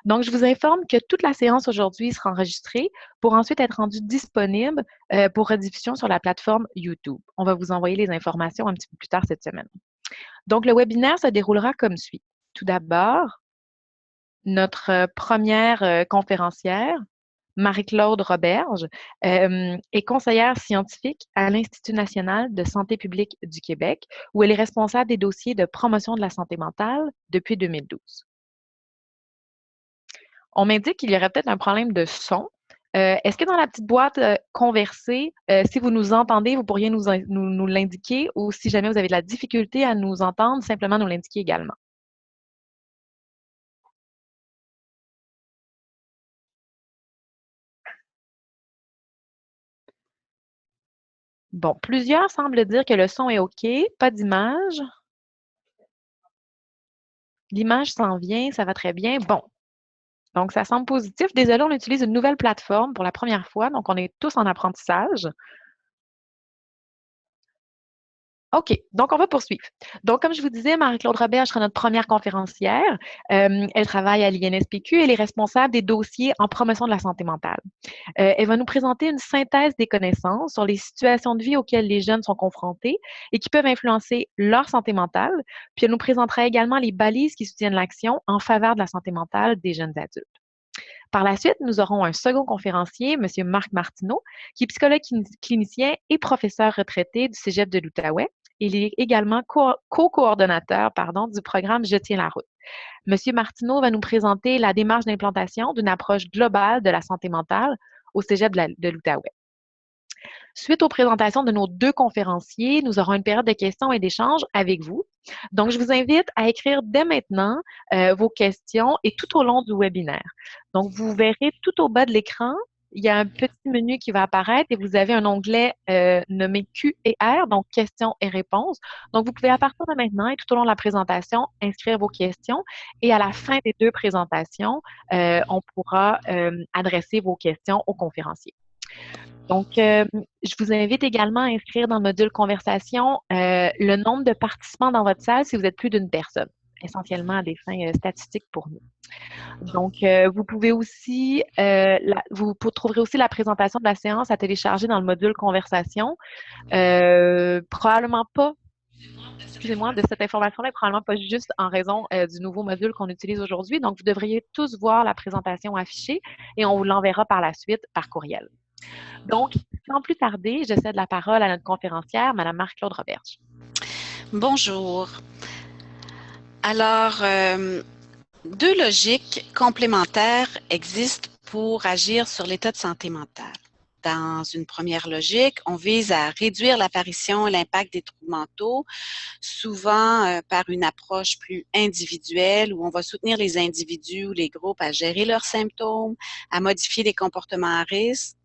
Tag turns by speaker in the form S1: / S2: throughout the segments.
S1: Donc, je vous informe que toute la séance aujourd'hui sera enregistrée pour ensuite être rendue disponible pour rediffusion sur la plateforme YouTube. On va vous envoyer les informations un petit peu plus tard cette semaine. Donc, le webinaire se déroulera comme suit. Tout d'abord, notre première conférencière, Marie-Claude Roberge, est conseillère scientifique à l'Institut national de santé publique du Québec, où elle est responsable des dossiers de promotion de la santé mentale depuis 2012. On m'indique qu'il y aurait peut-être un problème de son. Est-ce que dans la petite boîte conversée, si vous nous entendez, vous pourriez nous l'indiquer, ou si jamais vous avez de la difficulté à nous entendre, simplement nous l'indiquer également. Bon, plusieurs semblent dire que le son est OK, pas d'image. L'image s'en vient, ça va très bien. Bon, donc ça semble positif. Désolé, on utilise une nouvelle plateforme pour la première fois, donc on est tous en apprentissage. OK, donc on va poursuivre. Donc, comme je vous disais, Marie-Claude Robert sera notre première conférencière. Elle travaille à l'INSPQ. Elle est responsable des dossiers en promotion de la santé mentale. Elle va nous présenter une synthèse des connaissances sur les situations de vie auxquelles les jeunes sont confrontés et qui peuvent influencer leur santé mentale. Puis elle nous présentera également les balises qui soutiennent l'action en faveur de la santé mentale des jeunes adultes. Par la suite, nous aurons un second conférencier, M. Marc Martineau, qui est psychologue clinicien et professeur retraité du Cégep de l'Outaouais. Il est également co-coordonnateur du programme Je tiens la route. M. Martineau va nous présenter la démarche d'implantation d'une approche globale de la santé mentale au Cégep de l'Outaouais. Suite aux présentations de nos deux conférenciers, nous aurons une période de questions et d'échanges avec vous. Donc, je vous invite à écrire dès maintenant vos questions et tout au long du webinaire. Donc, vous verrez tout au bas de l'écran, il y a un petit menu qui va apparaître et vous avez un onglet nommé Q et R, donc questions et réponses. Donc, vous pouvez à partir de maintenant et tout au long de la présentation inscrire vos questions et à la fin des deux présentations, on pourra adresser vos questions aux conférenciers. Donc, je vous invite également à inscrire dans le module conversation le nombre de participants dans votre salle si vous êtes plus d'une personne, essentiellement à des fins statistiques pour nous. Donc, vous pouvez aussi, vous trouverez aussi la présentation de la séance à télécharger dans le module conversation. Probablement pas, excusez-moi, de cette information-là, probablement pas juste en raison du nouveau module qu'on utilise aujourd'hui. Donc, vous devriez tous voir la présentation affichée et on vous l'enverra par la suite par courriel. Donc, sans plus tarder, je cède la parole à notre conférencière, Mme Marie-Claude Roberge.
S2: Bonjour. Alors, deux logiques complémentaires existent pour agir sur l'état de santé mentale. Dans une première logique, on vise à réduire l'apparition et l'impact des troubles mentaux, souvent par une approche plus individuelle où on va soutenir les individus ou les groupes à gérer leurs symptômes, à modifier les comportements à risque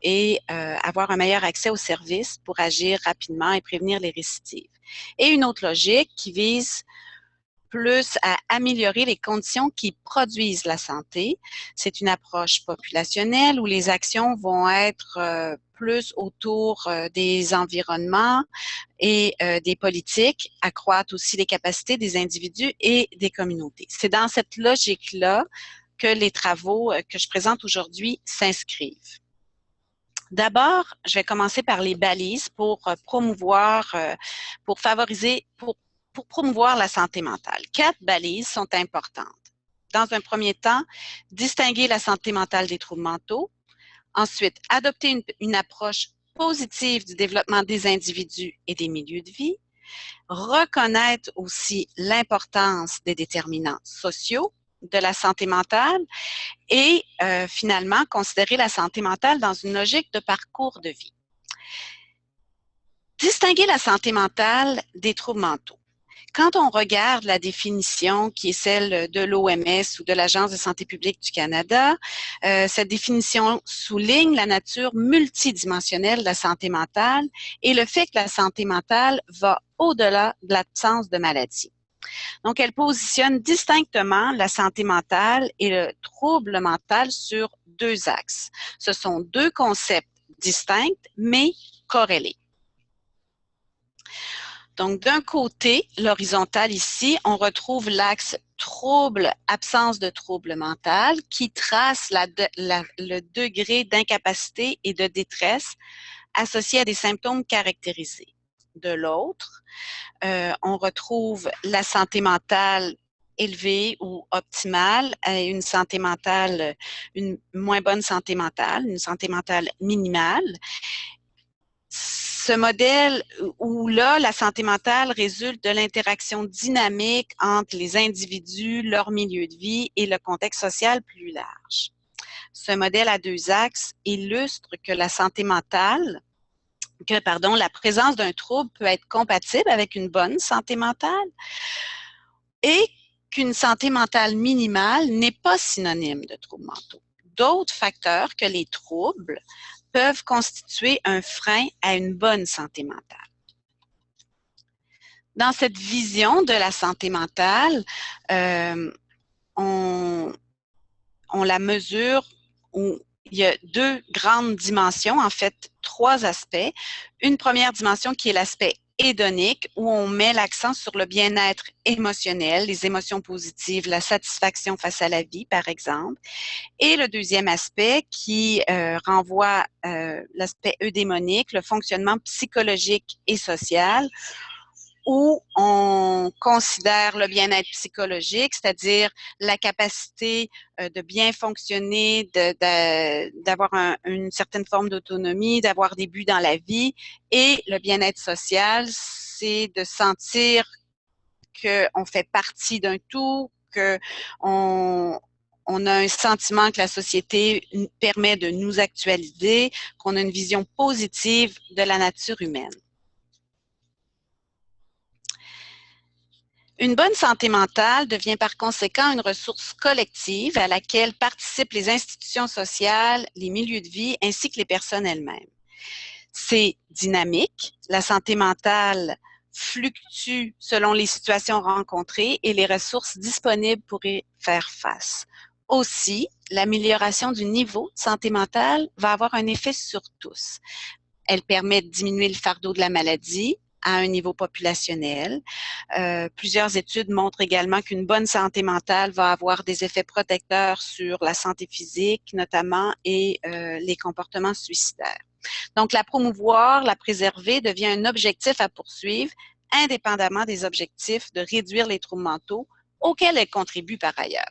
S2: et avoir un meilleur accès aux services pour agir rapidement et prévenir les récidives. Et une autre logique qui vise plus à améliorer les conditions qui produisent la santé. C'est une approche populationnelle où les actions vont être plus autour des environnements et des politiques, accroître aussi les capacités des individus et des communautés. C'est dans cette logique-là que les travaux que je présente aujourd'hui s'inscrivent. D'abord, je vais commencer par les balises pour promouvoir, pour favoriser, pour promouvoir la santé mentale. 4 balises sont importantes. Dans un premier temps, distinguer la santé mentale des troubles mentaux. Ensuite, adopter une approche positive du développement des individus et des milieux de vie. Reconnaître aussi l'importance des déterminants sociaux de la santé mentale et finalement considérer la santé mentale dans une logique de parcours de vie. Distinguer la santé mentale des troubles mentaux. Quand on regarde la définition qui est celle de l'OMS ou de l'Agence de santé publique du Canada, cette définition souligne la nature multidimensionnelle de la santé mentale et le fait que la santé mentale va au-delà de l'absence de maladie. Donc, elle positionne distinctement la santé mentale et le trouble mental sur 2 axes. Ce sont 2 concepts distincts, mais corrélés. Donc, d'un côté, l'horizontale ici, on retrouve l'axe trouble, absence de trouble mental qui trace le degré d'incapacité et de détresse associé à des symptômes caractérisés. De l'autre, on retrouve la santé mentale élevée ou optimale, une santé mentale, une moins bonne santé mentale, une santé mentale minimale. Ce modèle où là, la santé mentale résulte de l'interaction dynamique entre les individus, leur milieu de vie et le contexte social plus large. Ce modèle à deux axes illustre que la présence d'un trouble peut être compatible avec une bonne santé mentale et qu'une santé mentale minimale n'est pas synonyme de troubles mentaux. D'autres facteurs que les troubles peuvent constituer un frein à une bonne santé mentale. Dans cette vision de la santé mentale, on la mesure où il y a deux grandes dimensions, en fait, trois aspects. Une première dimension qui est l'aspect hédonique, où on met l'accent sur le bien-être émotionnel, les émotions positives, la satisfaction face à la vie, par exemple. Et le deuxième aspect qui renvoie l'aspect eudémonique, le fonctionnement psychologique et social, où on considère le bien-être psychologique, c'est-à-dire la capacité de bien fonctionner, d'avoir une certaine forme d'autonomie, d'avoir des buts dans la vie. Et le bien-être social, c'est de sentir qu'on fait partie d'un tout, qu'on a un sentiment que la société permet de nous actualiser, qu'on a une vision positive de la nature humaine. Une bonne santé mentale devient par conséquent une ressource collective à laquelle participent les institutions sociales, les milieux de vie ainsi que les personnes elles-mêmes. C'est dynamique, la santé mentale fluctue selon les situations rencontrées et les ressources disponibles pour y faire face. Aussi, l'amélioration du niveau de santé mentale va avoir un effet sur tous. Elle permet de diminuer le fardeau de la maladie à un niveau populationnel. Plusieurs études montrent également qu'une bonne santé mentale va avoir des effets protecteurs sur la santé physique notamment et les comportements suicidaires. Donc, la promouvoir, la préserver devient un objectif à poursuivre indépendamment des objectifs de réduire les troubles mentaux auxquels elle contribue par ailleurs.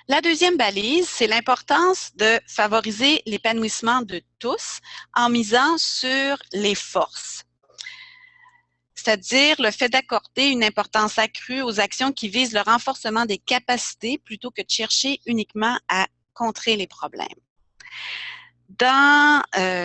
S2: La deuxième balise, c'est l'importance de favoriser l'épanouissement de tous en misant sur les forces. C'est-à-dire le fait d'accorder une importance accrue aux actions qui visent le renforcement des capacités plutôt que de chercher uniquement à contrer les problèmes. Dans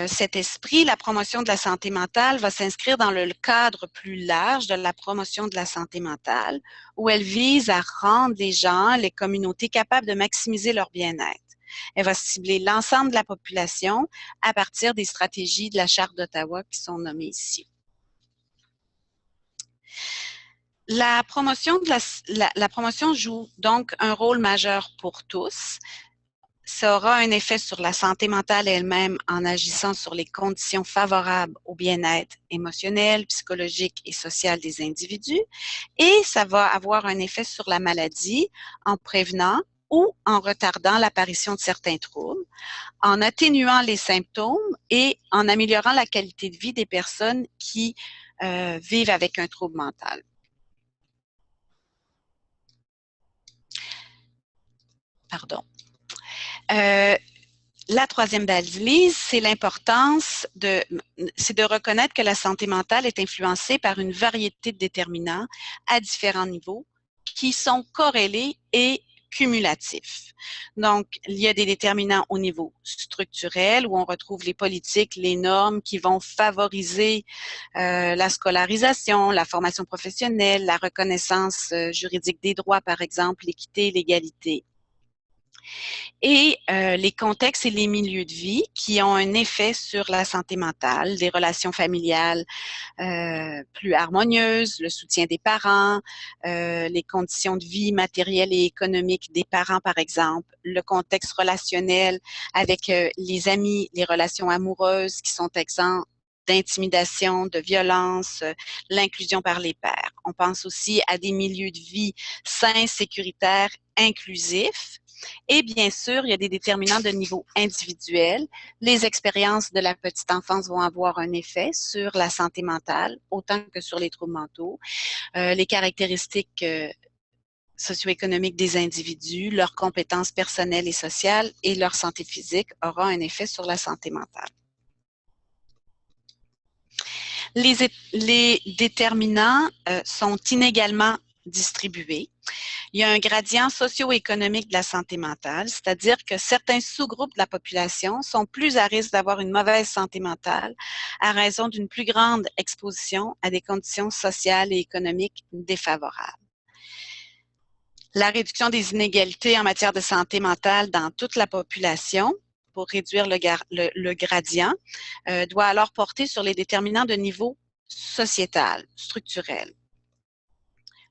S2: cet esprit, la promotion de la santé mentale va s'inscrire dans le cadre plus large de la promotion de la santé mentale, où elle vise à rendre les gens, les communautés capables de maximiser leur bien-être. Elle va cibler l'ensemble de la population à partir des stratégies de la Charte d'Ottawa qui sont nommées ici. La promotion joue donc un rôle majeur pour tous. Ça aura un effet sur la santé mentale elle-même en agissant sur les conditions favorables au bien-être émotionnel, psychologique et social des individus. Et ça va avoir un effet sur la maladie en prévenant ou en retardant l'apparition de certains troubles, en atténuant les symptômes et en améliorant la qualité de vie des personnes qui vivent avec un trouble mental. Pardon. La troisième balise, c'est c'est de reconnaître que la santé mentale est influencée par une variété de déterminants à différents niveaux qui sont corrélés et cumulatifs. Donc, il y a des déterminants au niveau structurel où on retrouve les politiques, les normes qui vont favoriser la scolarisation, la formation professionnelle, la reconnaissance juridique des droits, par exemple, l'équité, l'égalité. Et les contextes et les milieux de vie qui ont un effet sur la santé mentale, des relations familiales plus harmonieuses, le soutien des parents, les conditions de vie matérielles et économiques des parents, par exemple, le contexte relationnel avec les amis, les relations amoureuses qui sont d'intimidation, de violence, l'inclusion par les pairs. On pense aussi à des milieux de vie sains, sécuritaires, inclusifs. Et bien sûr, il y a des déterminants de niveau individuel. Les expériences de la petite enfance vont avoir un effet sur la santé mentale, autant que sur les troubles mentaux. Les caractéristiques socio-économiques des individus, leurs compétences personnelles et sociales et leur santé physique aura un effet sur la santé mentale. Les déterminants sont inégalement distribués. Il y a un gradient socio-économique de la santé mentale, c'est-à-dire que certains sous-groupes de la population sont plus à risque d'avoir une mauvaise santé mentale à raison d'une plus grande exposition à des conditions sociales et économiques défavorables. La réduction des inégalités en matière de santé mentale dans toute la population pour réduire le gradient doit alors porter sur les déterminants de niveau sociétal, structurel.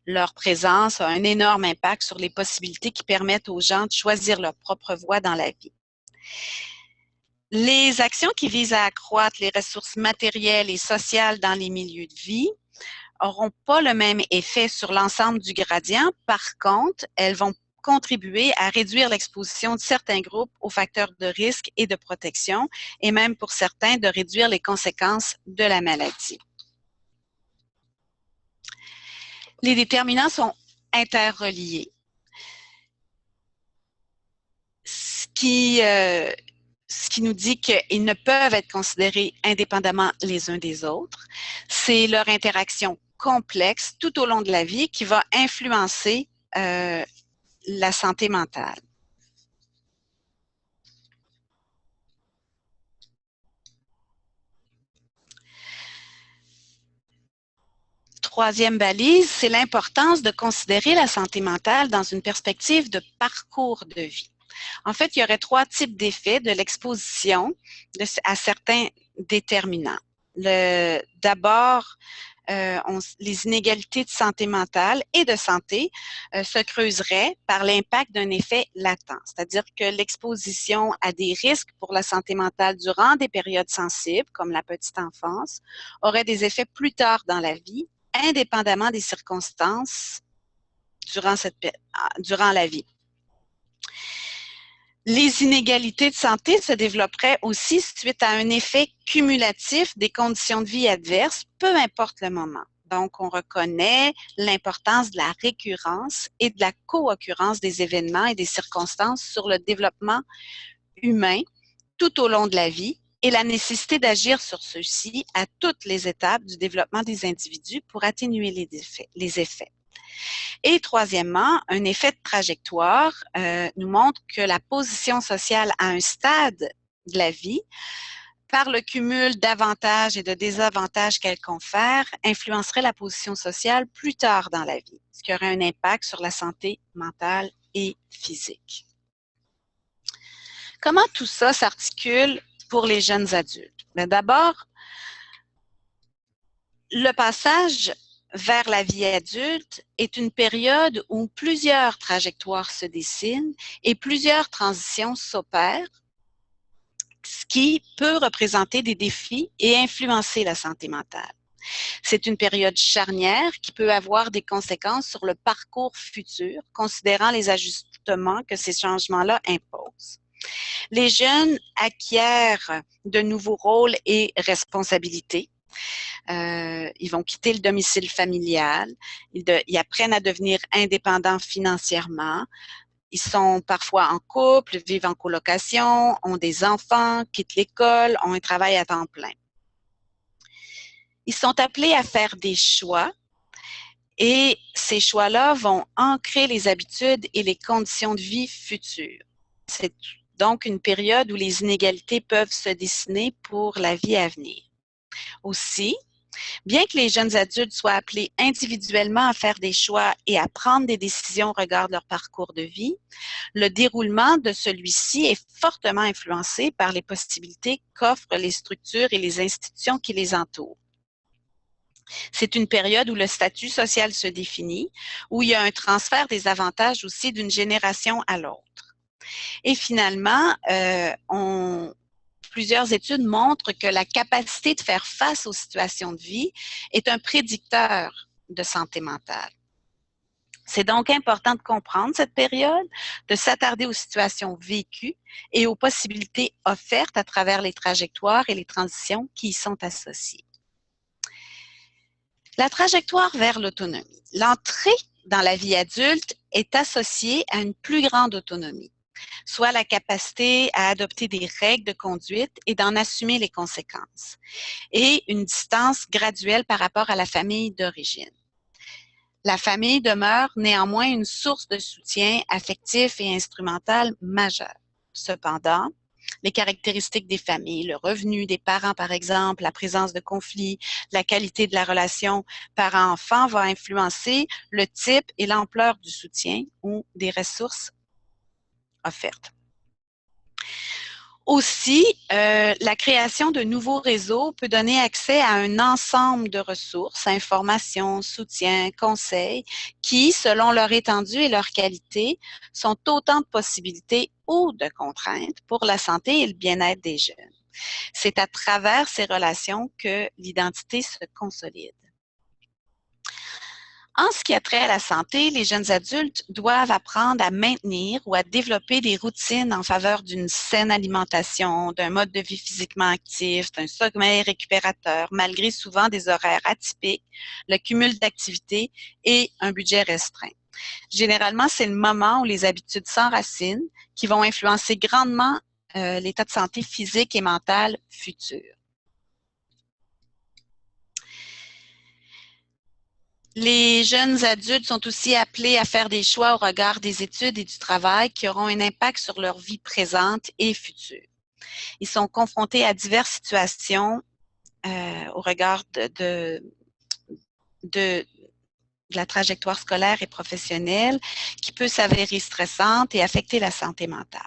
S2: Leur présence a un énorme impact sur les possibilités qui permettent aux gens de choisir leur propre voie dans la vie. Les actions qui visent à accroître les ressources matérielles et sociales dans les milieux de vie n'auront pas le même effet sur l'ensemble du gradient. Par contre, elles vont contribuer à réduire l'exposition de certains groupes aux facteurs de risque et de protection, et même pour certains, de réduire les conséquences de la maladie. Les déterminants sont interreliés, ce qui nous dit qu'ils ne peuvent être considérés indépendamment les uns des autres. C'est leur interaction complexe tout au long de la vie qui va influencer la santé mentale. Troisième balise, c'est l'importance de considérer la santé mentale dans une perspective de parcours de vie. En fait, il y aurait trois types d'effets de l'exposition à certains déterminants. D'abord, les inégalités de santé mentale et de santé se creuseraient par l'impact d'un effet latent, c'est-à-dire que l'exposition à des risques pour la santé mentale durant des périodes sensibles, comme la petite enfance, aurait des effets plus tard dans la vie, indépendamment des circonstances durant la vie. Les inégalités de santé se développeraient aussi suite à un effet cumulatif des conditions de vie adverses, peu importe le moment. Donc, on reconnaît l'importance de la récurrence et de la co-occurrence des événements et des circonstances sur le développement humain tout au long de la vie et la nécessité d'agir sur ceux-ci à toutes les étapes du développement des individus pour atténuer les effets. Et troisièmement, un effet de trajectoire nous montre que la position sociale à un stade de la vie, par le cumul d'avantages et de désavantages qu'elle confère, influencerait la position sociale plus tard dans la vie, ce qui aurait un impact sur la santé mentale et physique. Comment tout ça s'articule pour les jeunes adultes? Bien, d'abord, le passage vers la vie adulte est une période où plusieurs trajectoires se dessinent et plusieurs transitions s'opèrent, ce qui peut représenter des défis et influencer la santé mentale. C'est une période charnière qui peut avoir des conséquences sur le parcours futur, considérant les ajustements que ces changements-là imposent. Les jeunes acquièrent de nouveaux rôles et responsabilités. Ils vont quitter le domicile familial, ils apprennent à devenir indépendants financièrement, ils sont parfois en couple, vivent en colocation, ont des enfants, quittent l'école, ont un travail à temps plein. Ils sont appelés à faire des choix et ces choix-là vont ancrer les habitudes et les conditions de vie futures. C'est donc une période où les inégalités peuvent se dessiner pour la vie à venir. Aussi, bien que les jeunes adultes soient appelés individuellement à faire des choix et à prendre des décisions au regard de leur parcours de vie, le déroulement de celui-ci est fortement influencé par les possibilités qu'offrent les structures et les institutions qui les entourent. C'est une période où le statut social se définit, où il y a un transfert des avantages aussi d'une génération à l'autre. Et finalement, plusieurs études montrent que la capacité de faire face aux situations de vie est un prédicteur de santé mentale. C'est donc important de comprendre cette période, de s'attarder aux situations vécues et aux possibilités offertes à travers les trajectoires et les transitions qui y sont associées. La trajectoire vers l'autonomie. L'entrée dans la vie adulte est associée à une plus grande autonomie, soit la capacité à adopter des règles de conduite et d'en assumer les conséquences, et une distance graduelle par rapport à la famille d'origine. La famille demeure néanmoins une source de soutien affectif et instrumental majeure. Cependant, les caractéristiques des familles, le revenu des parents par exemple, la présence de conflits, la qualité de la relation parent-enfant va influencer le type et l'ampleur du soutien ou des ressources offertes. Aussi, la création de nouveaux réseaux peut donner accès à un ensemble de ressources, informations, soutiens, conseils, qui, selon leur étendue et leur qualité, sont autant de possibilités ou de contraintes pour la santé et le bien-être des jeunes. C'est à travers ces relations que l'identité se consolide. En ce qui a trait à la santé, les jeunes adultes doivent apprendre à maintenir ou à développer des routines en faveur d'une saine alimentation, d'un mode de vie physiquement actif, d'un sommeil récupérateur, malgré souvent des horaires atypiques, le cumul d'activités et un budget restreint. Généralement, c'est le moment où les habitudes s'enracinent qui vont influencer grandement l'état de santé physique et mental futur. Les jeunes adultes sont aussi appelés à faire des choix au regard des études et du travail qui auront un impact sur leur vie présente et future. Ils sont confrontés à diverses situations au regard de la trajectoire scolaire et professionnelle qui peut s'avérer stressante et affecter la santé mentale.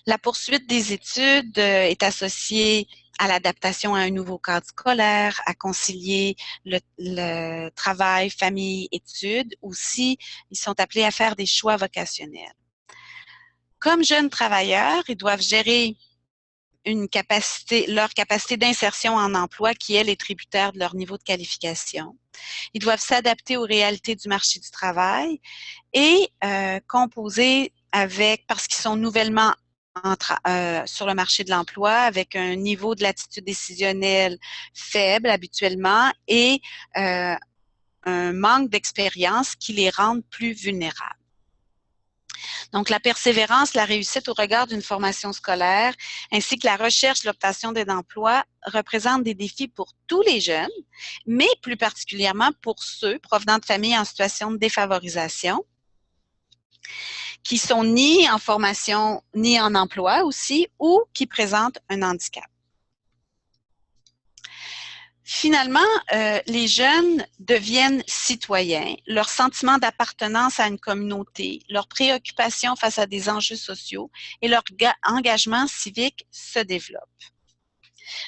S2: La poursuite des études est associée à l'adaptation à un nouveau cadre scolaire, à concilier le travail, famille, études. Aussi, ils sont appelés à faire des choix vocationnels. Comme jeunes travailleurs, ils doivent gérer leur capacité d'insertion en emploi qui, elle, est tributaire de leur niveau de qualification. Ils doivent s'adapter aux réalités du marché du travail et composer parce qu'ils sont nouvellement sur le marché de l'emploi avec un niveau de latitude décisionnelle faible habituellement et un manque d'expérience qui les rend plus vulnérables. Donc, la persévérance, la réussite au regard d'une formation scolaire, ainsi que la recherche, l'obtention d'un emploi représentent des défis pour tous les jeunes, mais plus particulièrement pour ceux provenant de familles en situation de défavorisation, qui sont ni en formation ni en emploi aussi, ou qui présentent un handicap. Finalement, les jeunes deviennent citoyens, leur sentiment d'appartenance à une communauté, leur préoccupation face à des enjeux sociaux et leur engagement civique se développent.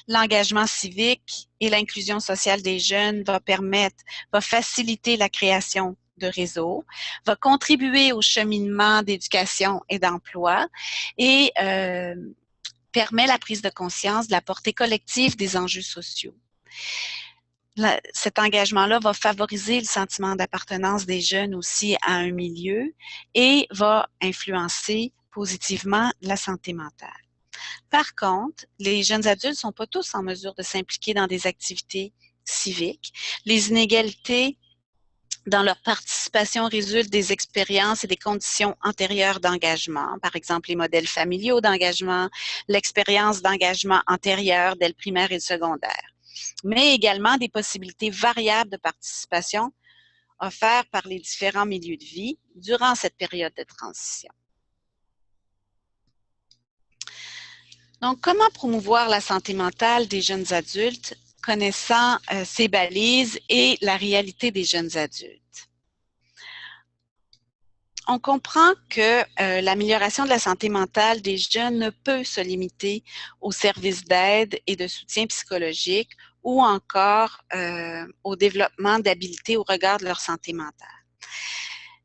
S2: L'engagement civique et l'inclusion sociale des jeunes va faciliter la création de réseaux, va contribuer au cheminement d'éducation et d'emploi et permet la prise de conscience de la portée collective des enjeux sociaux. Cet engagement-là va favoriser le sentiment d'appartenance des jeunes aussi à un milieu et va influencer positivement la santé mentale. Par contre, les jeunes adultes ne sont pas tous en mesure de s'impliquer dans des activités civiques. Les inégalités dans leur participation résultent des expériences et des conditions antérieures d'engagement, par exemple les modèles familiaux d'engagement, l'expérience d'engagement antérieure dès le primaire et le secondaire, mais également des possibilités variables de participation offertes par les différents milieux de vie durant cette période de transition. Donc, comment promouvoir la santé mentale des jeunes adultes connaissant ces balises et la réalité des jeunes adultes? On comprend que l'amélioration de la santé mentale des jeunes ne peut se limiter aux services d'aide et de soutien psychologique ou encore au développement d'habiletés au regard de leur santé mentale.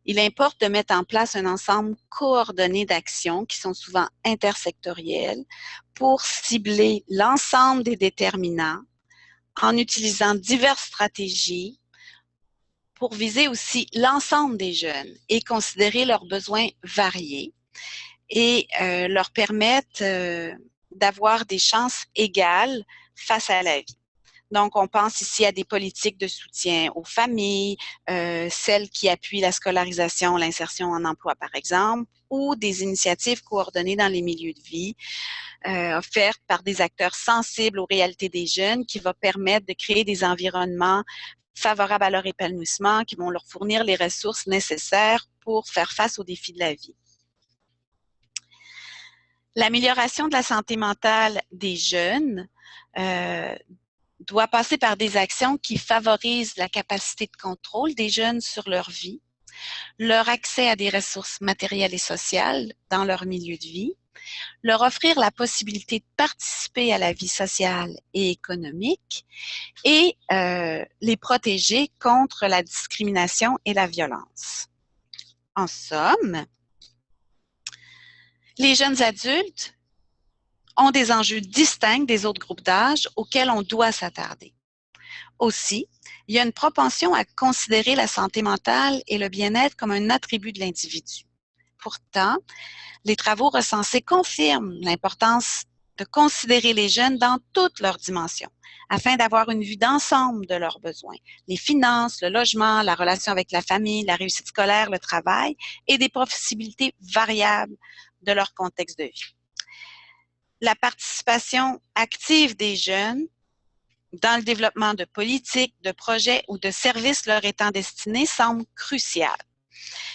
S2: il importe de mettre en place un ensemble coordonné d'actions qui sont souvent intersectorielles pour cibler l'ensemble des déterminants en utilisant diverses stratégies pour viser aussi l'ensemble des jeunes et considérer leurs besoins variés et leur permettre d'avoir des chances égales face à la vie. Donc, on pense ici à des politiques de soutien aux familles, celles qui appuient la scolarisation, l'insertion en emploi, par exemple, ou des initiatives coordonnées dans les milieux de vie, offertes par des acteurs sensibles aux réalités des jeunes, qui vont permettre de créer des environnements favorables à leur épanouissement, qui vont leur fournir les ressources nécessaires pour faire face aux défis de la vie. L'amélioration de la santé mentale des jeunes doit passer par des actions qui favorisent la capacité de contrôle des jeunes sur leur vie, leur accès à des ressources matérielles et sociales dans leur milieu de vie, leur offrir la possibilité de participer à la vie sociale et économique et les protéger contre la discrimination et la violence. En somme, les jeunes adultes ont des enjeux distincts des autres groupes d'âge auxquels on doit s'attarder. Aussi, il y a une propension à considérer la santé mentale et le bien-être comme un attribut de l'individu. Pourtant, les travaux recensés confirment l'importance de considérer les jeunes dans toutes leurs dimensions, afin d'avoir une vue d'ensemble de leurs besoins, les finances, le logement, la relation avec la famille, la réussite scolaire, le travail et des possibilités variables de leur contexte de vie. La participation active des jeunes dans le développement de politiques, de projets ou de services leur étant destinés semble cruciale.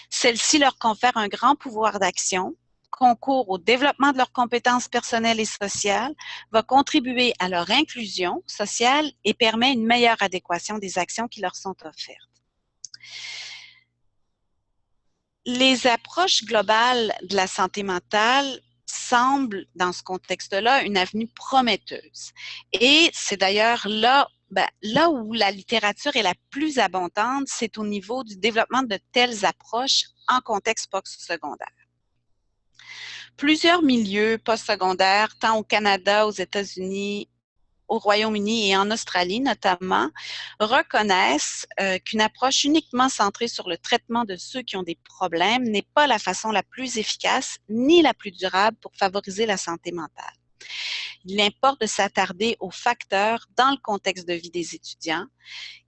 S2: Celle-ci leur confère un grand pouvoir d'action, concourt au développement de leurs compétences personnelles et sociales, va contribuer à leur inclusion sociale et permet une meilleure adéquation des actions qui leur sont offertes. Les approches globales de la santé mentale semblent, dans ce contexte-là, une avenue prometteuse. Et c'est d'ailleurs là où la littérature est la plus abondante, c'est au niveau du développement de telles approches en contexte postsecondaire. Plusieurs milieux postsecondaires, tant au Canada, aux États-Unis, au Royaume-Uni et en Australie notamment, reconnaissent qu'une approche uniquement centrée sur le traitement de ceux qui ont des problèmes n'est pas la façon la plus efficace ni la plus durable pour favoriser la santé mentale. Il importe de s'attarder aux facteurs dans le contexte de vie des étudiants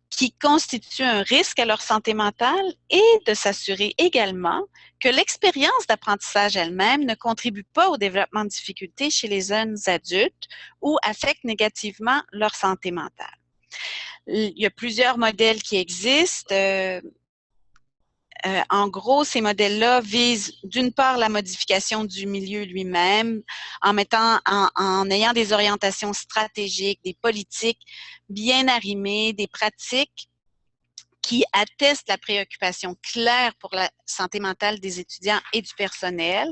S2: qui constituent un risque à leur santé mentale et de s'assurer également que l'expérience d'apprentissage elle-même ne contribue pas au développement de difficultés chez les jeunes adultes ou affecte négativement leur santé mentale. Il y a plusieurs modèles qui existent. En gros, ces modèles-là visent d'une part la modification du milieu lui-même, en ayant des orientations stratégiques, des politiques bien arrimées, des pratiques qui attestent la préoccupation claire pour la santé mentale des étudiants et du personnel,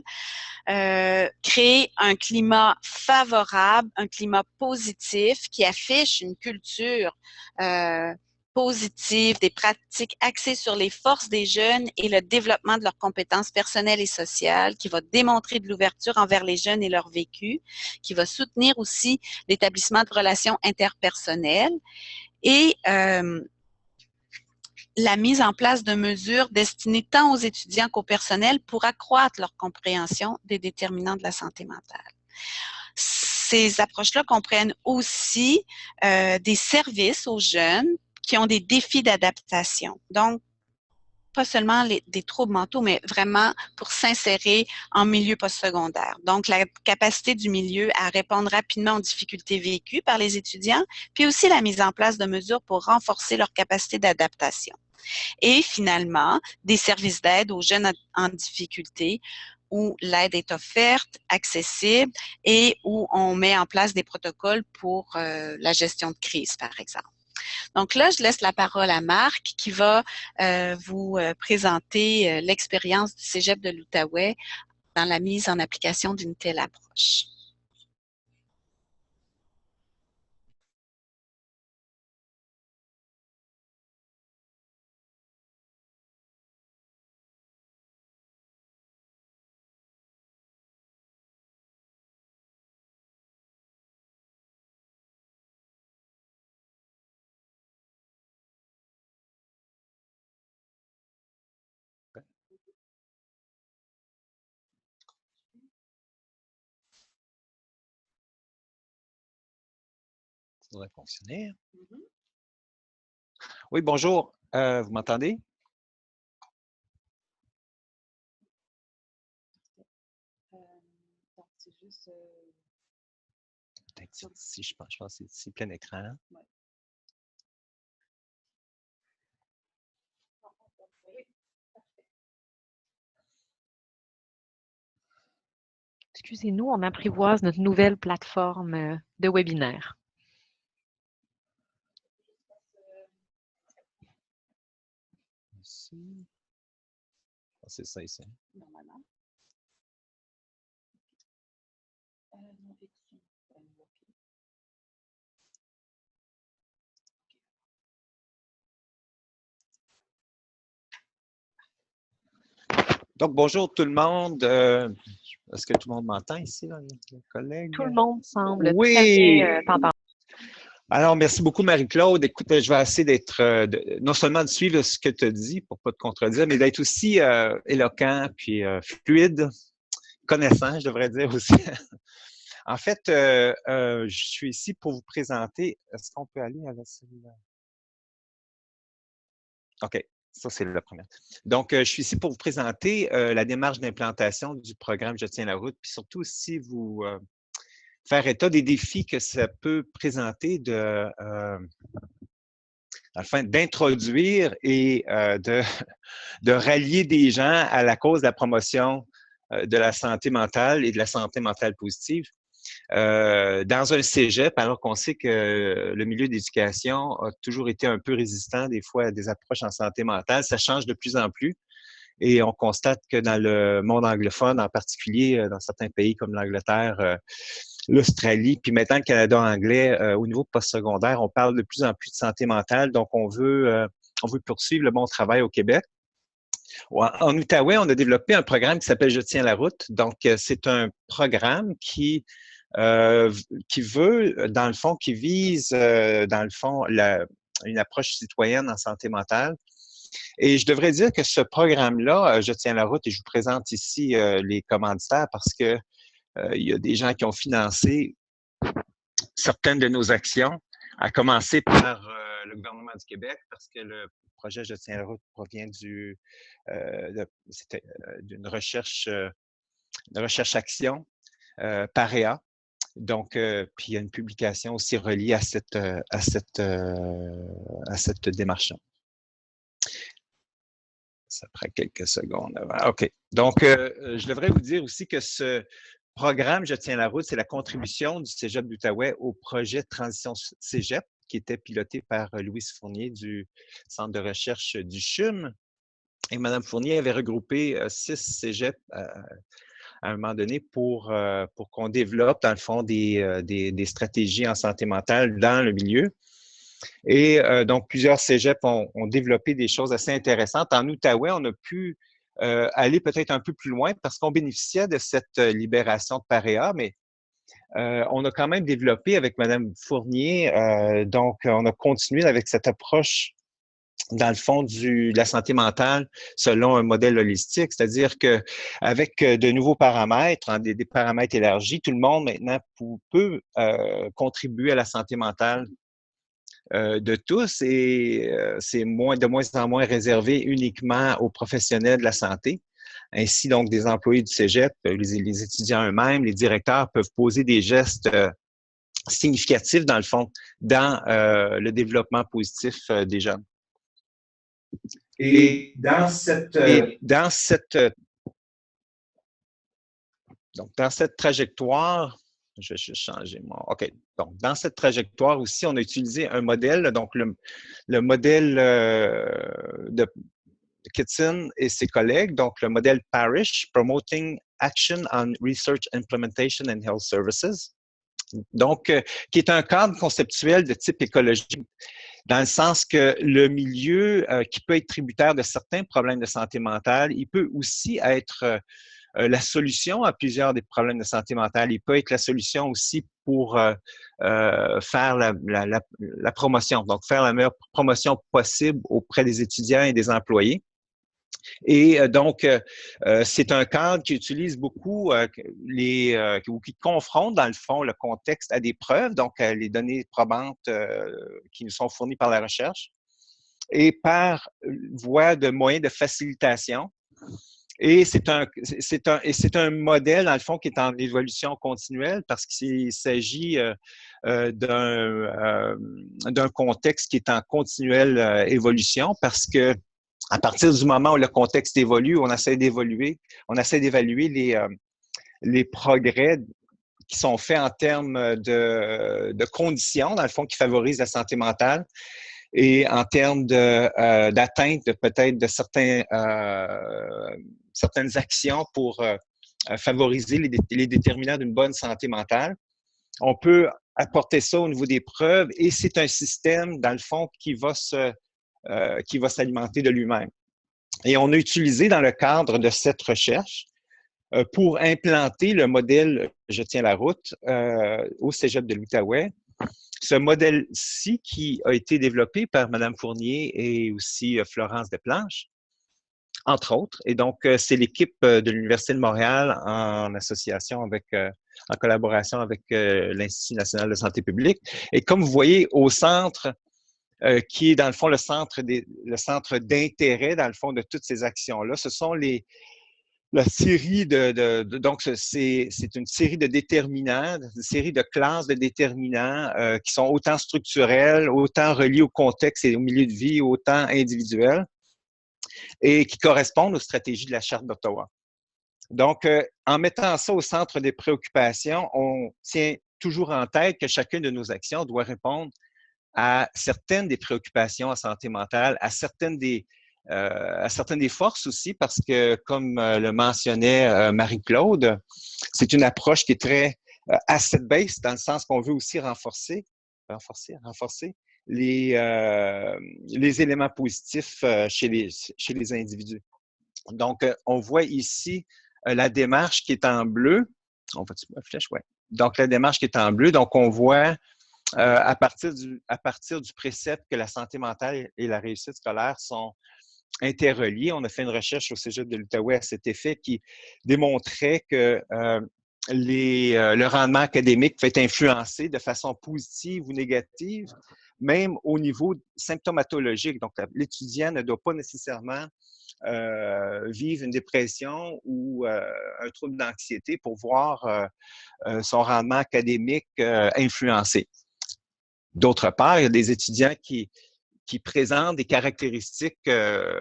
S2: créer un climat favorable, un climat positif qui affiche une culture positive, des pratiques axées sur les forces des jeunes et le développement de leurs compétences personnelles et sociales, qui va démontrer de l'ouverture envers les jeunes et leur vécu, qui va soutenir aussi l'établissement de relations interpersonnelles et la mise en place de mesures destinées tant aux étudiants qu'au personnel pour accroître leur compréhension des déterminants de la santé mentale. Ces approches-là comprennent aussi des services aux jeunes qui ont des défis d'adaptation. Donc, pas seulement des troubles mentaux, mais vraiment pour s'insérer en milieu postsecondaire. Donc, la capacité du milieu à répondre rapidement aux difficultés vécues par les étudiants, puis aussi la mise en place de mesures pour renforcer leur capacité d'adaptation. Et finalement, des services d'aide aux jeunes en difficulté où l'aide est offerte, accessible et où on met en place des protocoles pour la gestion de crise, par exemple. Donc là, je laisse la parole à Marc qui va vous présenter l'expérience du Cégep de l'Outaouais dans la mise en application d'une telle approche.
S3: Ça devrait fonctionner. Oui, bonjour. Vous m'entendez?
S2: C'est juste...
S3: Peut-être ici, je pense que c'est ici, plein écran.
S2: Ouais.
S1: Excusez-nous, on apprivoise notre nouvelle plateforme de webinaire.
S3: Ici. C'est ça ici.
S2: Normalement.
S3: Donc, bonjour tout le monde. Est-ce que tout le monde m'entend ici, là, les collègues?
S1: Tout le monde semble
S3: Oui.
S1: très bien t'entendre.
S3: Alors, merci beaucoup, Marie-Claude. Écoute, je vais essayer d'être, non seulement de suivre ce que tu as dit pour pas te contredire, mais d'être aussi éloquent, puis fluide, connaissant, je devrais dire aussi. En fait, je suis ici pour vous présenter. Est-ce qu'on peut aller à la cellule? OK, ça, c'est la première. Donc, je suis ici pour vous présenter la démarche d'implantation du programme Je tiens la route, puis surtout aussi vous faire état des défis que ça peut présenter afin d'introduire et de rallier des gens à la cause de la promotion de la santé mentale et de la santé mentale positive. Dans un cégep, alors qu'on sait que le milieu d'éducation a toujours été un peu résistant des fois à des approches en santé mentale, ça change de plus en plus. Et on constate que dans le monde anglophone, en particulier dans certains pays comme l'Angleterre, l'Australie, puis maintenant le Canada anglais, au niveau postsecondaire, on parle de plus en plus de santé mentale. Donc, on veut poursuivre le bon travail au Québec. En Outaouais, on a développé un programme qui s'appelle Je tiens la route. Donc, c'est un programme qui veut, dans le fond, qui vise, dans le fond, une approche citoyenne en santé mentale. Et je devrais dire que ce programme-là, Je tiens la route, et je vous présente ici les commanditaires parce que il y a des gens qui ont financé certaines de nos actions, à commencer par le gouvernement du Québec, parce que le projet Je tiens la route provient d'une recherche-action, PAREA. Donc, puis il y a une publication aussi reliée à cette démarche-là. Ça prend quelques secondes avant. OK. Donc, je devrais vous dire aussi que ce programme Je tiens la route, c'est la contribution du Cégep d'Outaouais au projet de transition Cégep, qui était piloté par Louise Fournier du Centre de recherche du CHUM. Et Mme Fournier avait regroupé 6 cégeps à un moment donné pour qu'on développe, dans le fond, des stratégies en santé mentale dans le milieu. Et donc, plusieurs cégeps ont développé des choses assez intéressantes. En Outaouais, on a pu aller peut-être un peu plus loin parce qu'on bénéficiait de cette libération de PAREA, mais on a quand même développé avec Mme Fournier, donc on a continué avec cette approche dans le fond de la santé mentale selon un modèle holistique, c'est-à-dire que avec de nouveaux paramètres, hein, des paramètres élargis, tout le monde maintenant peut contribuer à la santé mentale de tous et c'est de moins en moins réservé uniquement aux professionnels de la santé. Ainsi, donc, des employés du cégep, les étudiants eux-mêmes, les directeurs peuvent poser des gestes significatifs, dans le fond, dans le développement positif des jeunes. Et dans cette trajectoire, je vais changer mon... OK. Donc, dans cette trajectoire aussi, on a utilisé un modèle, donc le modèle de Kitson et ses collègues, donc le modèle PARISH, Promoting Action on Research Implementation and Health Services, donc qui est un cadre conceptuel de type écologique, dans le sens que le milieu qui peut être tributaire de certains problèmes de santé mentale, il peut aussi être la solution à plusieurs des problèmes de santé mentale. Il peut être la solution aussi pour faire la promotion, donc faire la meilleure promotion possible auprès des étudiants et des employés. Et donc, c'est un cadre qui utilise beaucoup ou qui confronte, dans le fond, le contexte à des preuves, donc les données probantes qui nous sont fournies par la recherche, et par voie de moyens de facilitation. Et c'est un modèle, dans le fond, qui est en évolution continuelle parce qu'il s'agit d'un contexte qui est en continuelle évolution parce que à partir du moment où le contexte évolue, on essaie d'évaluer les progrès qui sont faits en termes de conditions, dans le fond, qui favorisent la santé mentale et en termes d'atteinte peut-être de certaines actions pour favoriser les déterminants d'une bonne santé mentale. On peut apporter ça au niveau des preuves et c'est un système, dans le fond, qui va s'alimenter de lui-même. Et on a utilisé dans le cadre de cette recherche pour implanter le modèle Je tiens la route au Cégep de l'Outaouais. Ce modèle-ci qui a été développé par Mme Fournier et aussi Florence Desplanches, entre autres. Et donc, c'est l'équipe de l'Université de Montréal en association avec, en collaboration avec l'Institut national de santé publique. Et comme vous voyez, au centre, qui est dans le fond le centre d'intérêt, dans le fond, de toutes ces actions-là, ce sont la série donc c'est une série de déterminants, une série de classes de déterminants qui sont autant structurels, autant reliés au contexte et au milieu de vie, autant individuels, et qui correspondent aux stratégies de la Charte d'Ottawa. Donc, en mettant ça au centre des préoccupations, on tient toujours en tête que chacune de nos actions doit répondre à certaines des préoccupations en santé mentale, à certaines des forces aussi, parce que, comme le mentionnait Marie-Claude, c'est une approche qui est très asset-based, dans le sens qu'on veut aussi renforcer les éléments positifs chez les individus. Donc, on voit ici la démarche qui est en bleu. On va-tu ma flèche? Ouais. Donc, la démarche qui est en bleu. Donc, on voit à partir du précepte que la santé mentale et la réussite scolaire sont interreliés. On a fait une recherche au Cégep de l'Outaouais à cet effet qui démontrait que le rendement académique peut être influencé de façon positive ou négative, même au niveau symptomatologique. Donc, l'étudiant ne doit pas nécessairement vivre une dépression ou un trouble d'anxiété pour voir son rendement académique influencé. D'autre part, il y a des étudiants qui présentent des caractéristiques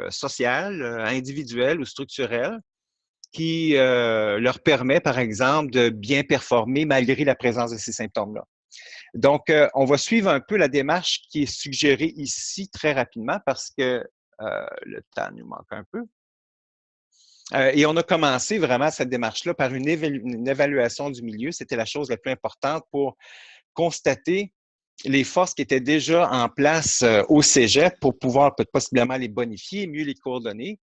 S3: sociales, individuelles ou structurelles qui leur permet, par exemple, de bien performer malgré la présence de ces symptômes-là. Donc, on va suivre un peu la démarche qui est suggérée ici très rapidement parce que le temps nous manque un peu. Et on a commencé vraiment cette démarche-là par une évaluation du milieu. C'était la chose la plus importante pour constater les forces qui étaient déjà en place au cégep pour pouvoir possiblement les bonifier, mieux les coordonner,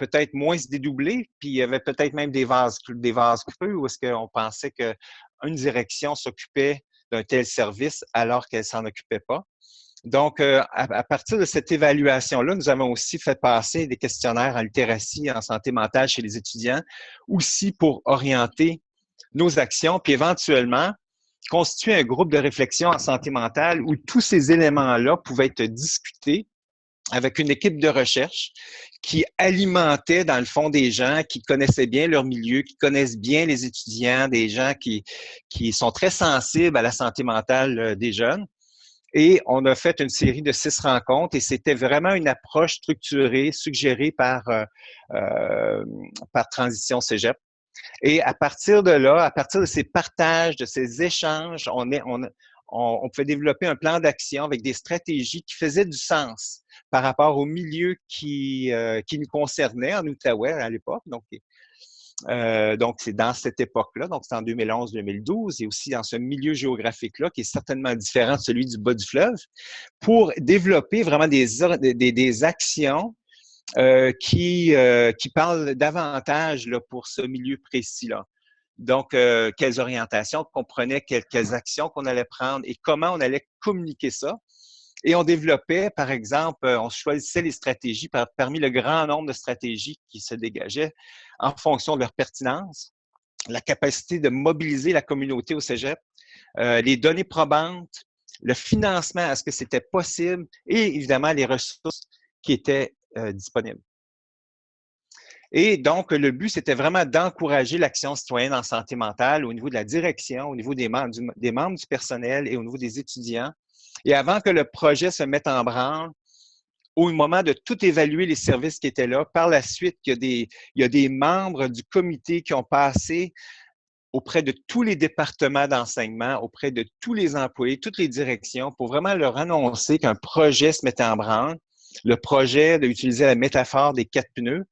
S3: peut-être moins se dédoubler, puis il y avait peut-être même des vases creux où est-ce qu'on pensait qu'une direction s'occupait d'un tel service alors qu'elle s'en occupait pas. Donc, à partir de cette évaluation-là, nous avons aussi fait passer des questionnaires en littératie, en santé mentale chez les étudiants, aussi pour orienter nos actions, puis éventuellement constituer un groupe de réflexion en santé mentale où tous ces éléments-là pouvaient être discutés avec une équipe de recherche qui alimentait, dans le fond, des gens qui connaissaient bien leur milieu, qui connaissent bien les étudiants, des gens qui sont très sensibles à la santé mentale des jeunes. Et on a fait une série de 6 rencontres et c'était vraiment une approche structurée, suggérée par Transition Cégep. Et à partir de là, à partir de ces partages, de ces échanges, on pouvait développer un plan d'action avec des stratégies qui faisaient du sens par rapport au milieu qui nous concernait en Outaouais à l'époque. Donc, c'est dans cette époque-là, donc c'est en 2011-2012, et aussi dans ce milieu géographique-là qui est certainement différent de celui du bas du fleuve, pour développer vraiment des actions qui parlent davantage là, pour ce milieu précis-là. Donc, quelles orientations qu'on prenait, quelles actions qu'on allait prendre et comment on allait communiquer ça Et on développait, par exemple, on choisissait les stratégies parmi le grand nombre de stratégies qui se dégageaient en fonction de leur pertinence, la capacité de mobiliser la communauté au cégep, les données probantes, le financement, est-ce que c'était possible, et évidemment les ressources qui étaient disponibles. Et donc, le but, c'était vraiment d'encourager l'action citoyenne en santé mentale au niveau de la direction, au niveau des membres du personnel et au niveau des étudiants. Et avant que le projet se mette en branle, au moment de tout évaluer les services qui étaient là, par la suite, il y a des membres du comité qui ont passé auprès de tous les départements d'enseignement, auprès de tous les employés, toutes les directions, pour vraiment leur annoncer qu'un projet se mettait en branle. Le projet d'utiliser la métaphore des 4 pneus.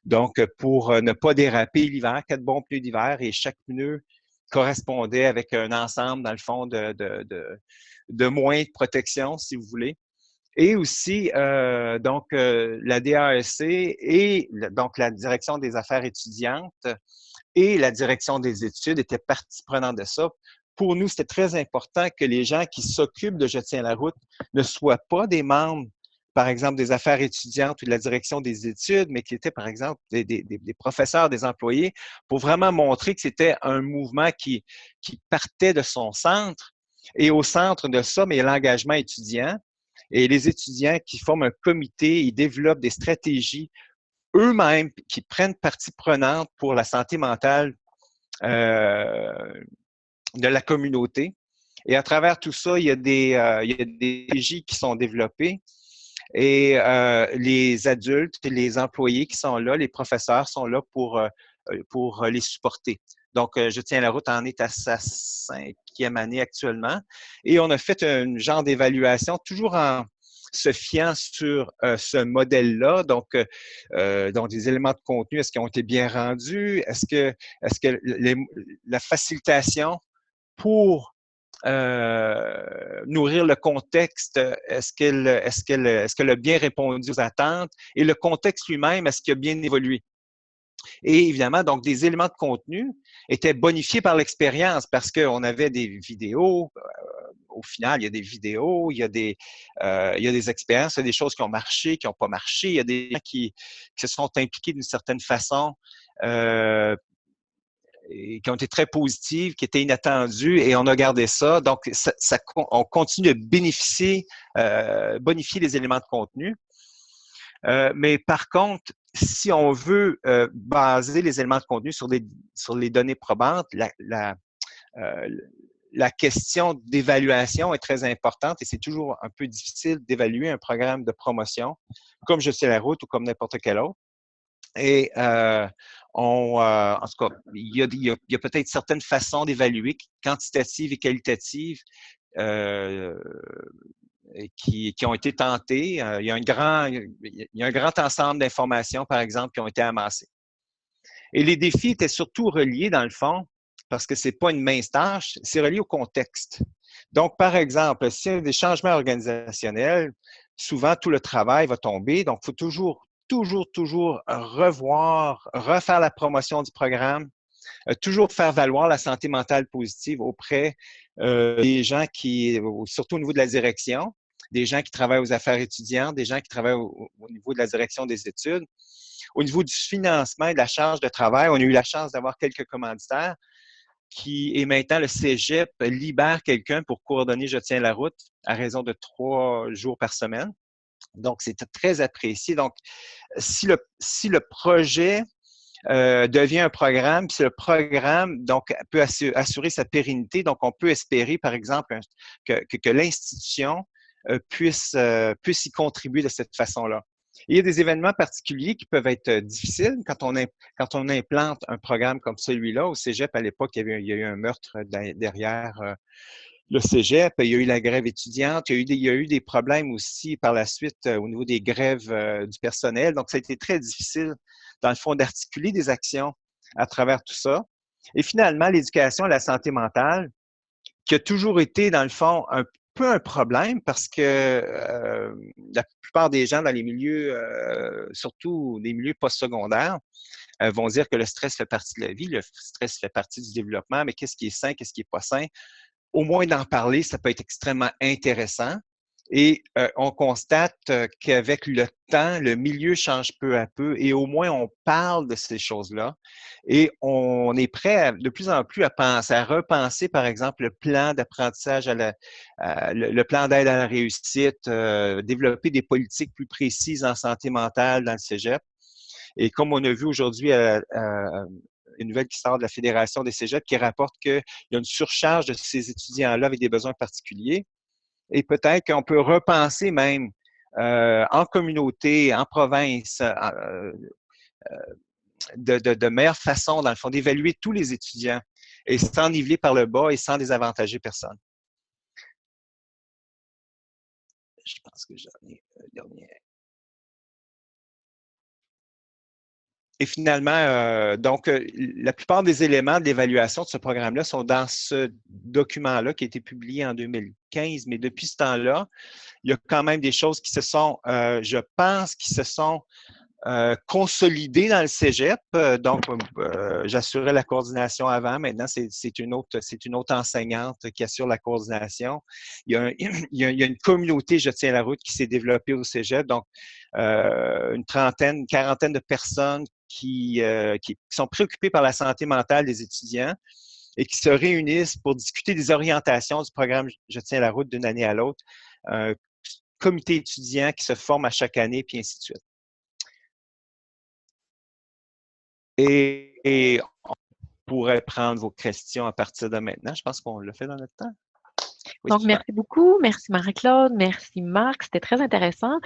S3: Donc, pour ne pas déraper l'hiver, 4 bons pneus d'hiver et chaque pneu correspondait avec un ensemble, dans le fond, de moyens de protection, si vous voulez. Et aussi, la DAEC et donc la direction des affaires étudiantes et la direction des études étaient partie prenante de ça. Pour nous, c'était très important que les gens qui s'occupent de Je tiens la route ne soient pas des membres, par exemple, des affaires étudiantes ou de la direction des études, mais qui étaient, par exemple, des professeurs, des employés, pour vraiment montrer que c'était un mouvement qui partait de son centre. Et au centre de ça, mais l'engagement étudiant. Et les étudiants qui forment un comité, ils développent des stratégies eux-mêmes qui prennent partie prenante pour la santé mentale de la communauté. Et à travers tout ça, il y a des stratégies qui sont développées. Et les adultes, les employés qui sont là, les professeurs sont là pour les supporter. Donc, Je tiens la route en est à sa 5e année actuellement. Et on a fait un genre d'évaluation, toujours en se fiant sur ce modèle-là. Donc, des éléments de contenu, est-ce qu'ils ont été bien rendus? Est-ce que la facilitation pour nourrir le contexte, est-ce qu'elle a bien répondu aux attentes? Et le contexte lui-même, est-ce qu'il a bien évolué? Et évidemment, donc, des éléments de contenu étaient bonifiés par l'expérience parce qu'on avait des vidéos. Au final, il y a des vidéos, il y a des expériences, il y a des choses qui ont marché, qui n'ont pas marché. Il y a des gens qui se sont impliqués d'une certaine façon, et qui ont été très positives, qui étaient inattendues, et on a gardé ça. Donc, on continue de bonifier les éléments de contenu. Mais par contre, si on veut baser les éléments de contenu sur les données probantes, la question d'évaluation est très importante et c'est toujours un peu difficile d'évaluer un programme de promotion comme Je tiens la route ou comme n'importe quel autre. Et en tout cas, il y a peut-être certaines façons d'évaluer, quantitatives et qualitatives, qui ont été tentées. Il y a un grand ensemble d'informations, par exemple, qui ont été amassées. Et les défis étaient surtout reliés, dans le fond, parce que c'est pas une mince tâche, c'est relié au contexte. Donc, par exemple, s'il y a des changements organisationnels, souvent tout le travail va tomber. Donc, il faut toujours refaire la promotion du programme, toujours faire valoir la santé mentale positive auprès des gens surtout au niveau de la direction, des gens qui travaillent aux affaires étudiantes, des gens qui travaillent au niveau de la direction des études. Au niveau du financement et de la charge de travail, on a eu la chance d'avoir quelques commanditaires et maintenant le cégep libère quelqu'un pour coordonner Je tiens la route à raison de 3 jours par semaine. Donc, c'est très apprécié. Donc, si le projet devient un programme, puis le programme donc peut assurer sa pérennité, donc on peut espérer, par exemple, que l'institution puisse y contribuer de cette façon-là. Il y a des événements particuliers qui peuvent être difficiles quand on implante un programme comme celui-là. Au cégep, à l'époque, il y a eu un meurtre derrière le cégep. Il y a eu la grève étudiante. Il y a eu des problèmes aussi par la suite au niveau des grèves du personnel. Donc, ça a été très difficile, dans le fond, d'articuler des actions à travers tout ça. Et finalement, l'éducation à la santé mentale, qui a toujours été, dans le fond, un peu un problème parce que la plupart des gens dans les milieux, surtout les milieux postsecondaires, vont dire que le stress fait partie de la vie, le stress fait partie du développement, mais qu'est-ce qui est sain, qu'est-ce qui est pas sain? Au moins d'en parler, ça peut être extrêmement intéressant. Et on constate qu'avec le temps, le milieu change peu à peu et au moins on parle de ces choses-là. Et on est prêt de plus en plus à penser, à repenser, par exemple, le plan d'apprentissage, le plan d'aide à la réussite, développer des politiques plus précises en santé mentale dans le cégep. Et comme on a vu aujourd'hui une nouvelle qui sort de la Fédération des cégeps qui rapporte qu'il y a une surcharge de ces étudiants-là avec des besoins particuliers. Et peut-être qu'on peut repenser même en communauté, en province, de meilleure façon, dans le fond, d'évaluer tous les étudiants et sans niveler par le bas et sans désavantager personne. Je pense que j'en ai un dernier. Et finalement, donc, la plupart des éléments de l'évaluation de ce programme-là sont dans ce document-là qui a été publié en 2015, mais depuis ce temps-là, il y a quand même des choses qui se sont, je pense, qui se sont consolidées dans le cégep. Donc, j'assurais la coordination avant. Maintenant, c'est une autre enseignante qui assure la coordination. Il y a une communauté Je tiens la route qui s'est développée au cégep. Donc, une quarantaine de personnes qui sont préoccupées par la santé mentale des étudiants et qui se réunissent pour discuter des orientations du programme Je tiens la route d'une année à l'autre. Comité étudiant qui se forme à chaque année, puis ainsi de suite. Et on pourrait prendre vos questions à partir de maintenant. Je pense qu'on l'a fait dans notre temps.
S1: Oui, donc, merci beaucoup. Merci Marie-Claude. Merci Marc. C'était très intéressant.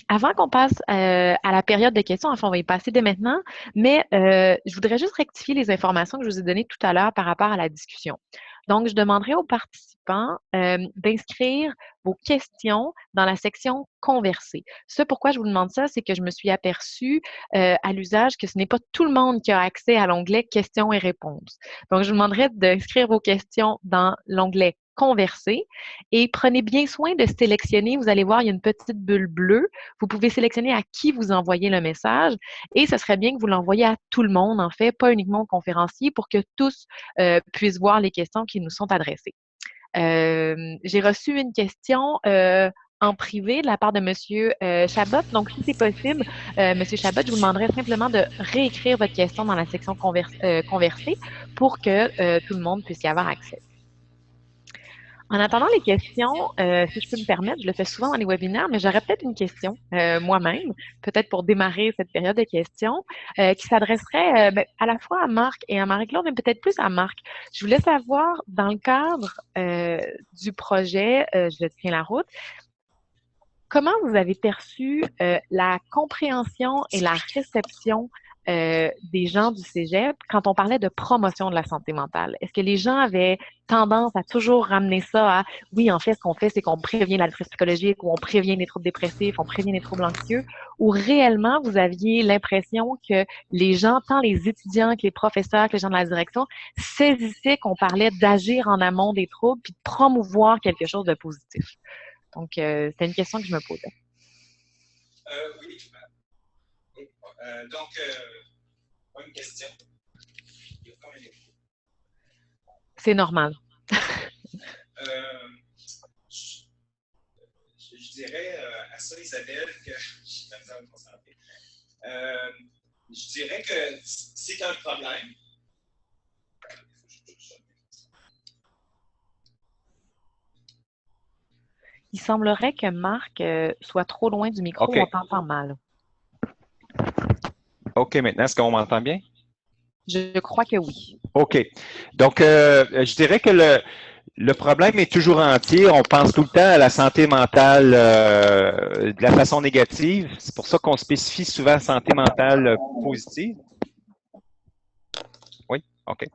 S1: Avant qu'on passe à la période de questions, enfin, on va y passer dès maintenant, mais je voudrais juste rectifier les informations que je vous ai données tout à l'heure par rapport à la discussion. Donc, je demanderai aux participants d'inscrire vos questions dans la section « Converser ». Ce pourquoi je vous demande ça, c'est que je me suis aperçue à l'usage que ce n'est pas tout le monde qui a accès à l'onglet « Questions et réponses ». Donc, je vous demanderai d'inscrire vos questions dans l'onglet « Converser » et prenez bien soin de sélectionner. Vous allez voir, il y a une petite bulle bleue. Vous pouvez sélectionner à qui vous envoyez le message et ce serait bien que vous l'envoyiez à tout le monde, en fait, pas uniquement aux conférenciers, pour que tous puissent voir les questions qui nous sont adressées. J'ai reçu une question en privé de la part de M. Chabot. Donc, si c'est possible, M. Chabot, je vous demanderai simplement de réécrire votre question dans la section conversée pour que tout le monde puisse y avoir accès. En attendant les questions, si je peux me permettre, je le fais souvent dans les webinaires, mais j'aurais peut-être une question moi-même, peut-être pour démarrer cette période de questions, qui s'adresserait à la fois à Marc et à Marie-Claude, mais peut-être plus à Marc. Je voulais savoir, dans le cadre du projet Je tiens la route, comment vous avez perçu la compréhension et la réception des gens du cégep quand on parlait de promotion de la santé mentale? Est-ce que les gens avaient tendance à toujours ramener ça à « oui, en fait, ce qu'on fait, c'est qu'on prévient la détresse psychologique ou on prévient les troubles dépressifs, on prévient les troubles anxieux » ou réellement vous aviez l'impression que les gens, tant les étudiants que les professeurs, que les gens de la direction, saisissaient qu'on parlait d'agir en amont des troubles puis de promouvoir quelque chose de positif? Donc, c'était une question que je me posais.
S3: Oui. Donc, une question.
S1: C'est normal.
S3: Je dirais à ça, Isabelle, que je vais me concentrer. Je dirais que c'est un problème.
S1: Il semblerait que Marc soit trop loin du micro, okay. On t'entend mal.
S3: OK, maintenant, est-ce qu'on m'entend bien?
S1: Je crois que oui.
S3: OK. Donc, je dirais que le problème est toujours entier. On pense tout le temps à la santé mentale de la façon négative. C'est pour ça qu'on spécifie souvent santé mentale positive. Oui, OK.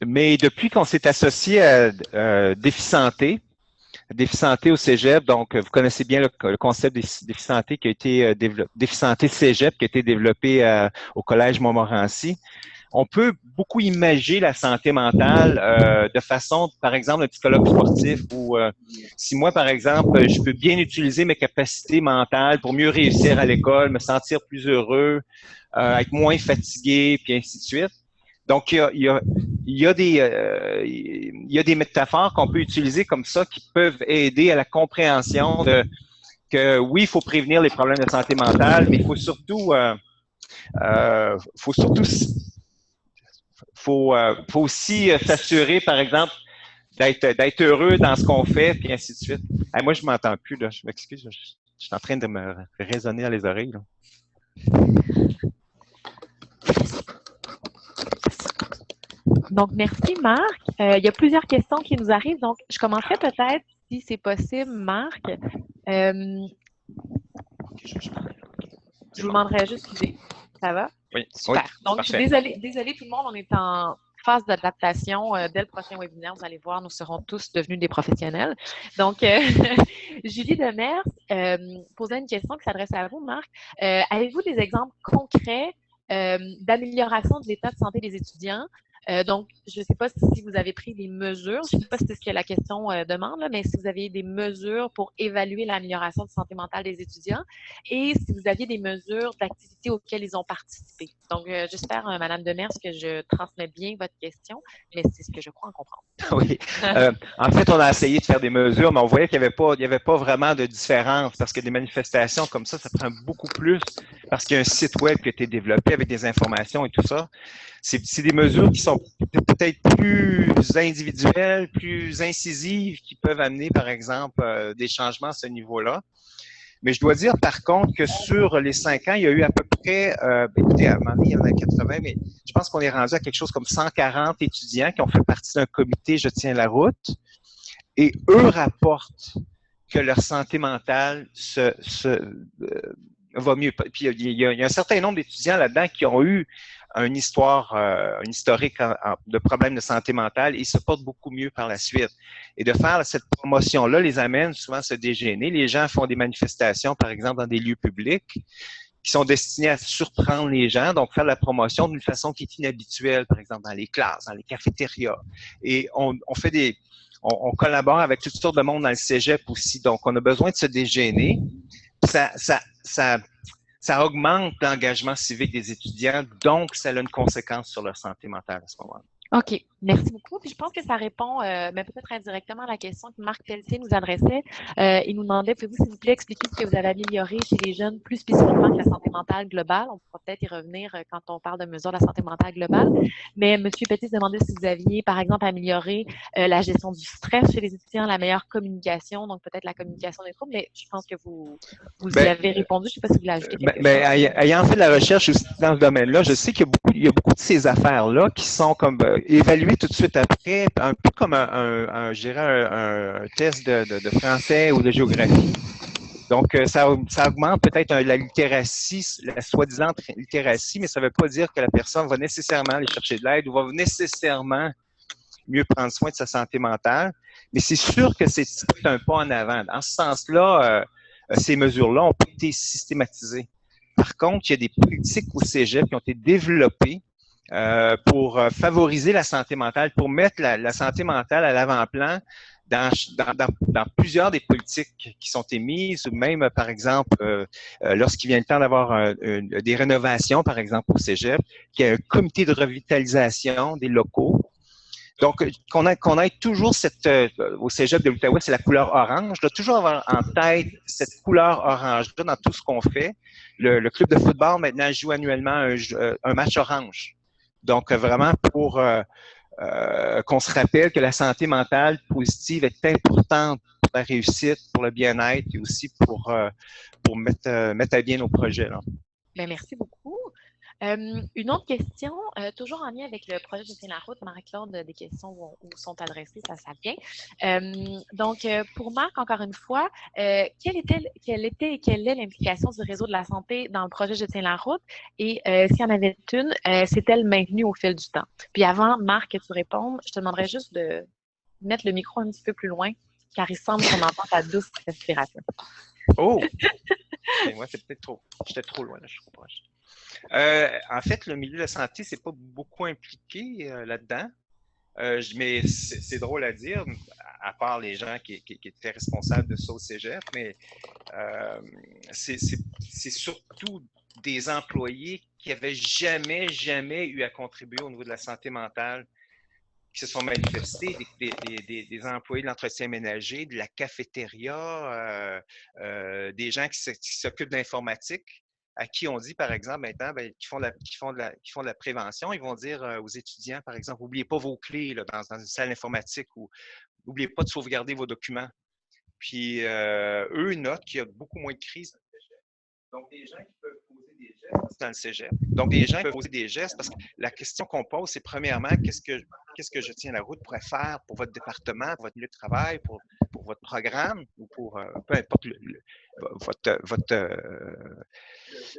S3: Mais depuis qu'on s'est associé à Défi Santé au cégep, donc vous connaissez bien le concept Défi Santé qui a été développé, Défi Santé cégep qui a été développé au Collège Montmorency. On peut beaucoup imager la santé mentale de façon, par exemple, un psychologue sportif ou si moi, par exemple, je peux bien utiliser mes capacités mentales pour mieux réussir à l'école, me sentir plus heureux, être moins fatigué, puis ainsi de suite. Donc, il y a des métaphores qu'on peut utiliser comme ça qui peuvent aider à la compréhension de que oui, il faut prévenir les problèmes de santé mentale, mais il faut surtout faut aussi s'assurer, par exemple, d'être heureux dans ce qu'on fait, puis ainsi de suite. Hey, moi, je m'entends plus, là. Je m'excuse. Je suis en train de me résonner dans les oreilles, là.
S1: Donc, merci, Marc. Il y a plusieurs questions qui nous arrivent. Donc, je commencerai peut-être, si c'est possible, Marc. Je vous demanderai juste si ça va?
S3: Oui.
S1: Super.
S3: Oui,
S1: Donc,
S3: parfait.
S1: je suis désolée tout le monde. On est en phase d'adaptation. Dès le prochain webinaire, vous allez voir, nous serons tous devenus des professionnels. Donc, Julie Demers posait une question qui s'adresse à vous, Marc. Avez-vous des exemples concrets d'amélioration de l'état de santé des étudiants? Donc, je ne sais pas si vous avez pris des mesures, je ne sais pas si c'est ce que la question demande, là, mais si vous aviez des mesures pour évaluer l'amélioration de santé mentale des étudiants et si vous aviez des mesures d'activités auxquelles ils ont participé. Donc, j'espère, Madame Demers, que je transmets bien votre question, mais c'est ce que je crois en comprendre.
S3: Oui. En fait, on a essayé de faire des mesures, mais on voyait qu'il n'y avait pas vraiment de différence parce que des manifestations comme ça prend beaucoup plus parce qu'il y a un site web qui a été développé avec des informations et tout ça. C'est des mesures qui sont peut-être plus individuelles, plus incisives, qui peuvent amener, par exemple, des changements à ce niveau-là. Mais je dois dire, par contre, que sur les 5 ans, il y a eu à peu près, écoutez, à un moment donné, il y en a 80, mais je pense qu'on est rendu à quelque chose comme 140 étudiants qui ont fait partie d'un comité Je tiens la route. Et eux rapportent que leur santé mentale va mieux. Puis il y a un certain nombre d'étudiants là-dedans qui ont eu une histoire, un historique de problèmes de santé mentale et ils se portent beaucoup mieux par la suite. Et de faire cette promotion-là les amène souvent à se dégêner. Les gens font des manifestations, par exemple, dans des lieux publics qui sont destinés à surprendre les gens, donc faire la promotion d'une façon qui est inhabituelle, par exemple, dans les classes, dans les cafétérias. Et on collabore avec toutes sortes de monde dans le cégep aussi, donc on a besoin de se dégêner. Ça augmente l'engagement civique des étudiants, donc ça a une conséquence sur leur santé mentale à ce moment-là.
S1: OK. Merci beaucoup. Puis je pense que ça répond mais peut-être indirectement à la question que Marc Pelletier nous adressait. Il nous demandait, pouvez-vous, s'il vous plaît, expliquer ce que vous avez amélioré chez les jeunes, plus spécifiquement que la santé mentale globale? On pourra peut-être y revenir quand on parle de mesures de la santé mentale globale. Mais M. Petit se demandait si vous aviez, par exemple, amélioré la gestion du stress chez les étudiants, la meilleure communication, donc peut-être la communication des troubles, mais je pense que vous y avez répondu. Je ne sais pas si vous voulez ajouter quelque chose.
S3: Ayant fait de la recherche aussi dans ce domaine-là, je sais qu'il y a beaucoup de ces affaires-là qui sont comme évaluées tout de suite après, un peu comme un test de français ou de géographie. Donc, ça augmente peut-être la littératie, la soi-disant littératie, mais ça ne veut pas dire que la personne va nécessairement aller chercher de l'aide ou va nécessairement mieux prendre soin de sa santé mentale. Mais c'est sûr que c'est un pas en avant. Dans ce sens-là, ces mesures-là ont été systématisées. Par contre, il y a des politiques au cégep qui ont été développées pour favoriser la santé mentale, pour mettre la santé mentale à l'avant-plan dans plusieurs des politiques qui sont émises, ou même, par exemple, lorsqu'il vient le temps d'avoir des rénovations, par exemple, au cégep, qu'il y a un comité de revitalisation des locaux. Donc, qu'on ait toujours au cégep de l'Outaouais, c'est la couleur orange. Je dois toujours avoir en tête cette couleur orange-là dans tout ce qu'on fait. Le club de football, maintenant, joue annuellement un match orange. Donc, vraiment pour qu'on se rappelle que la santé mentale positive est importante pour la réussite, pour le bien-être et aussi pour mettre à bien nos projets, là.
S1: Bien, merci beaucoup. Une autre question, toujours en lien avec le projet Je tiens la route, Marie-Claude, des questions où sont adressées, ça vient. Donc, pour Marc, encore une fois, quelle est l'implication du réseau de la santé dans le projet Je tiens la route? Et s'il y en avait une, s'est-elle maintenue au fil du temps? Puis avant, Marc, que tu répondes, je te demanderais juste de mettre le micro un petit peu plus loin, car il semble qu'on entend ta douce respiration.
S3: Oh! Et moi, c'est peut-être trop. J'étais trop loin, là, je suis trop proche. En fait, le milieu de la santé, c'est pas beaucoup impliqué là-dedans. Mais c'est drôle à dire, à part les gens qui étaient responsables de ça au cégep, mais c'est surtout des employés qui n'avaient jamais eu à contribuer au niveau de la santé mentale, qui se sont manifestés, des employés de l'entretien ménager, de la cafétéria, des gens qui s'occupent d'informatique, à qui on dit, par exemple, maintenant, qui font de la prévention, ils vont dire aux étudiants, par exemple, n'oubliez pas vos clés là, dans une salle informatique ou n'oubliez pas de sauvegarder vos documents. Puis, eux notent qu'il y a beaucoup moins de crises. Donc, des gens qui peuvent poser des gestes dans le cégep. Donc, des gens qui peuvent poser des gestes parce que la question qu'on pose, c'est premièrement, qu'est-ce que je tiens la route pourrait faire pour votre département, pour votre milieu de travail, pour votre programme ou pour peu importe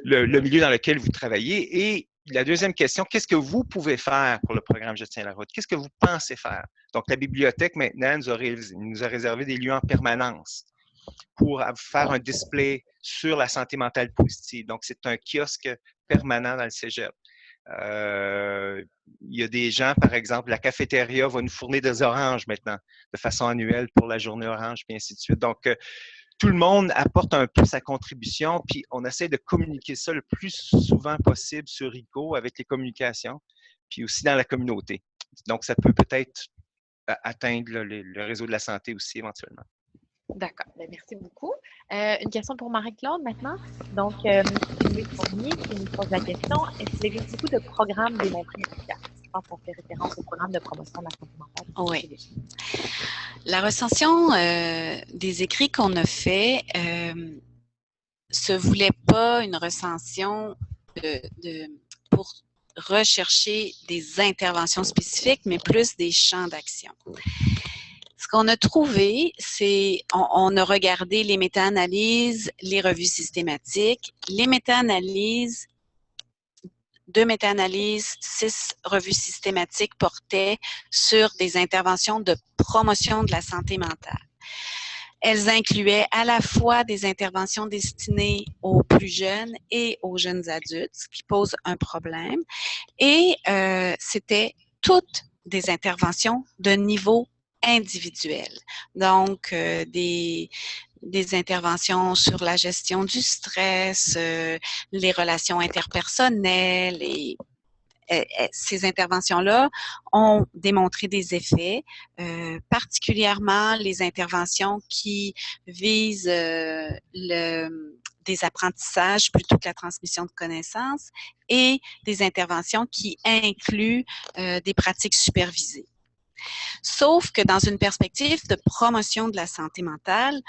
S3: le milieu dans lequel vous travaillez. Et la deuxième question, qu'est-ce que vous pouvez faire pour le programme Je tiens la route? Qu'est-ce que vous pensez faire? Donc, la bibliothèque, maintenant, nous a réservé des lieux en permanence pour faire un display sur la santé mentale positive. Donc, c'est un kiosque permanent dans le cégep. Il y a des gens, par exemple, la cafétéria va nous fournir des oranges maintenant, de façon annuelle pour la journée orange, puis ainsi de suite. Donc, tout le monde apporte un peu sa contribution, puis on essaie de communiquer ça le plus souvent possible sur ICO avec les communications, puis aussi dans la communauté. Donc, ça peut peut-être atteindre le réseau de la santé aussi éventuellement.
S1: D'accord. Bien, merci beaucoup. Une question pour Marie-Claude maintenant. Donc, Louis Fournier qui nous pose la question, est-ce qu'il existe beaucoup de programmes démontrés efficaces? Je pense qu'on fait référence au programme de promotion de la santé mentale.
S2: Oui. La recension des écrits qu'on a fait se voulait pas une recension pour rechercher des interventions spécifiques, mais plus des champs d'action. Ce qu'on a trouvé, c'est on a regardé les méta-analyses, les revues systématiques, les méta-analyses, 2 méta-analyses, 6 revues systématiques portaient sur des interventions de promotion de la santé mentale. Elles incluaient à la fois des interventions destinées aux plus jeunes et aux jeunes adultes, ce qui pose un problème. Et c'était toutes des interventions de niveau individuel. Donc, des interventions sur la gestion du stress, les relations interpersonnelles et ces interventions-là ont démontré des effets, particulièrement les interventions qui visent des apprentissages plutôt que la transmission de connaissances et des interventions qui incluent des pratiques supervisées. Sauf que dans une perspective de promotion de la santé mentale,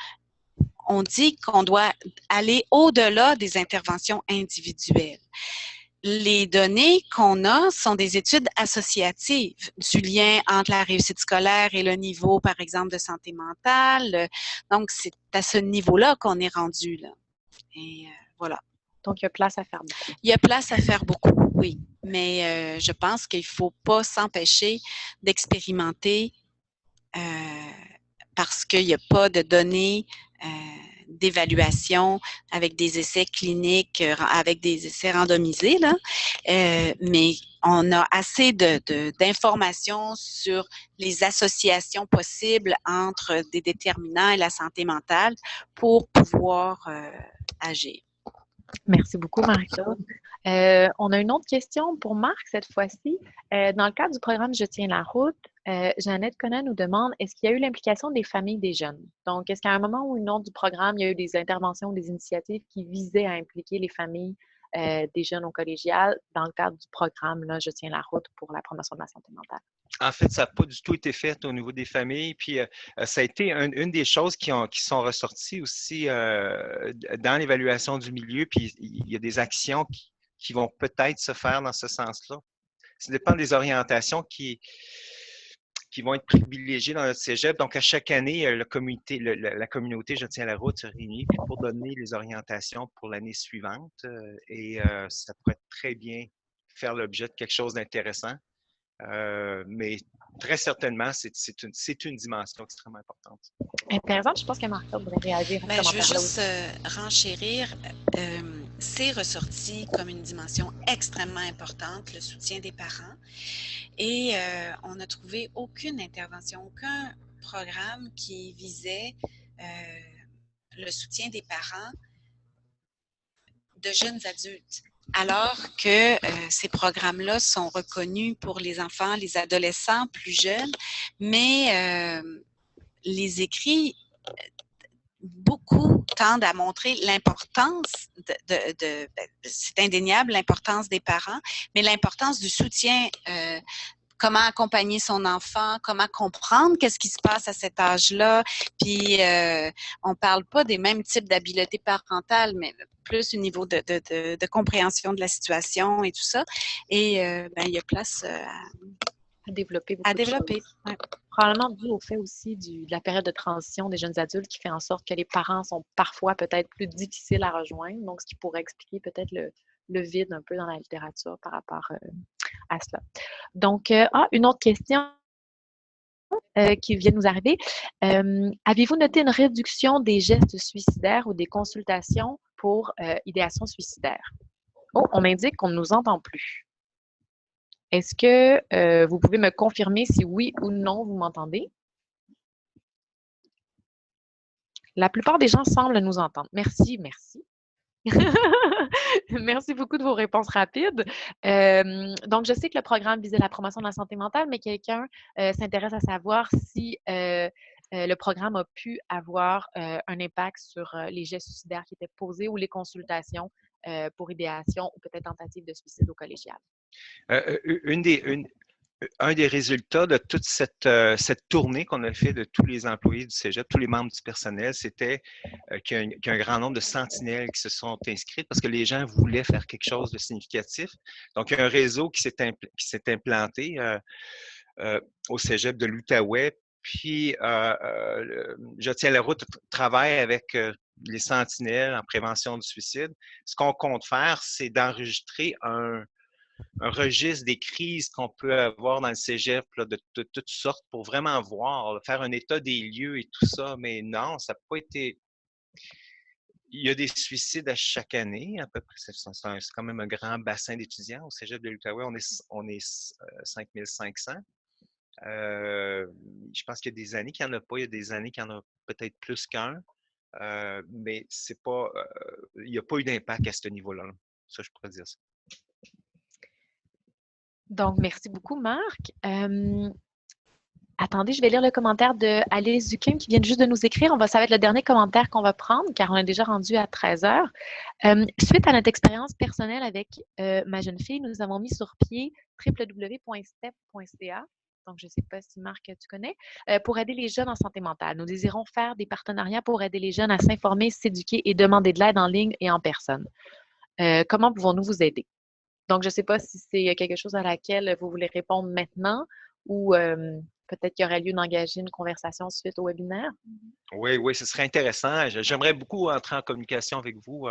S2: on dit qu'on doit aller au-delà des interventions individuelles. Les données qu'on a sont des études associatives du lien entre la réussite scolaire et le niveau, par exemple, de santé mentale. Donc, c'est à ce niveau-là qu'on est rendu, là. Et voilà.
S1: Donc, il y a place à faire beaucoup.
S2: Il y a place à faire beaucoup, oui. Mais je pense qu'il ne faut pas s'empêcher d'expérimenter parce qu'il n'y a pas de données d'évaluation avec des essais cliniques, avec des essais randomisés, là. Mais on a assez d'informations sur les associations possibles entre des déterminants et la santé mentale pour pouvoir agir.
S1: Merci beaucoup, Marie-Claude. On a une autre question pour Marc cette fois-ci. Dans le cadre du programme Je tiens la route, Jeannette Conan nous demande, est-ce qu'il y a eu l'implication des familles des jeunes? Donc, est-ce qu'à un moment ou une autre du programme, il y a eu des interventions, des initiatives qui visaient à impliquer les familles des jeunes au collégial dans le cadre du programme là, Je tiens la route pour la promotion de la santé mentale?
S3: En fait, ça n'a pas du tout été fait au niveau des familles. Puis, ça a été une des choses qui sont ressorties aussi dans l'évaluation du milieu. Puis, il y a des actions qui vont peut-être se faire dans ce sens-là. Ça dépend des orientations qui vont être privilégiées dans notre cégep. Donc, à chaque année, la communauté Je tiens la route se réunit pour donner les orientations pour l'année suivante. Et ça pourrait très bien faire l'objet de quelque chose d'intéressant. Mais très certainement, c'est une dimension extrêmement importante.
S1: Intéressant, je pense que Marc-Claude voudrait réagir.
S2: Je veux juste renchérir. C'est ressorti comme une dimension extrêmement importante, le soutien des parents. Et on n'a trouvé aucune intervention, aucun programme qui visait le soutien des parents de jeunes adultes. Alors que ces programmes-là sont reconnus pour les enfants, les adolescents plus jeunes, mais les écrits, beaucoup tendent à montrer l'importance c'est indéniable, l'importance des parents, mais l'importance du soutien, comment accompagner son enfant, comment comprendre qu'est-ce qui se passe à cet âge-là. Puis, on parle pas des mêmes types d'habiletés parentales, mais plus au niveau de compréhension de la situation et tout ça. Et il y a place
S1: À développer beaucoup
S2: à
S1: de
S2: développer.
S1: choses. Ouais. Probablement dû au fait aussi de la période de transition des jeunes adultes qui fait en sorte que les parents sont parfois peut-être plus difficiles à rejoindre, donc ce qui pourrait expliquer peut-être le vide un peu dans la littérature par rapport à cela. Donc, une autre question qui vient de nous arriver. Avez-vous noté une réduction des gestes suicidaires ou des consultations pour idéation suicidaire? Oh, on m'indique qu'on ne nous entend plus. Est-ce que vous pouvez me confirmer si oui ou non vous m'entendez? La plupart des gens semblent nous entendre. Merci, merci. Merci beaucoup de vos réponses rapides. Donc, je sais que le programme visait la promotion de la santé mentale, mais quelqu'un s'intéresse à savoir si le programme a pu avoir un impact sur les gestes suicidaires qui étaient posés ou les consultations pour idéation ou peut-être tentative de suicide au collégial.
S3: Un des résultats de toute cette tournée qu'on a fait de tous les employés du Cégep, tous les membres du personnel, c'était qu'il y a un grand nombre de sentinelles qui se sont inscrites parce que les gens voulaient faire quelque chose de significatif. Donc, il y a un réseau qui s'est implanté au Cégep de l'Outaouais. Puis, Je tiens la route, travaille avec les sentinelles en prévention du suicide. Ce qu'on compte faire, c'est d'enregistrer un registre des crises qu'on peut avoir dans le cégep là, de toutes sortes pour vraiment voir, faire un état des lieux et tout ça. Mais non, ça n'a pas été. Il y a des suicides à chaque année, à peu près. C'est quand même un grand bassin d'étudiants au cégep de l'Outaouais. On est 5500. Je pense qu'il y a des années qu'il n'y en a pas. Il y a des années qu'il y en a peut-être plus qu'un. Mais c'est pas, il n'y a pas eu d'impact à ce niveau-là. Ça, je pourrais dire ça.
S1: Donc, merci beaucoup, Marc. Attendez, je vais lire le commentaire de Alice Duquin qui vient juste de nous écrire. Ça va être le dernier commentaire qu'on va prendre car on est déjà rendu à 13 heures. Suite à notre expérience personnelle avec ma jeune fille, nous avons mis sur pied www.step.ca. Donc, je ne sais pas si Marc, tu connais, pour aider les jeunes en santé mentale. Nous désirons faire des partenariats pour aider les jeunes à s'informer, s'éduquer et demander de l'aide en ligne et en personne. Comment pouvons-nous vous aider? Donc, je ne sais pas si c'est quelque chose à laquelle vous voulez répondre maintenant ou peut-être qu'il y aurait lieu d'engager une conversation suite au webinaire.
S3: Oui, ce serait intéressant. J'aimerais beaucoup entrer en communication avec vous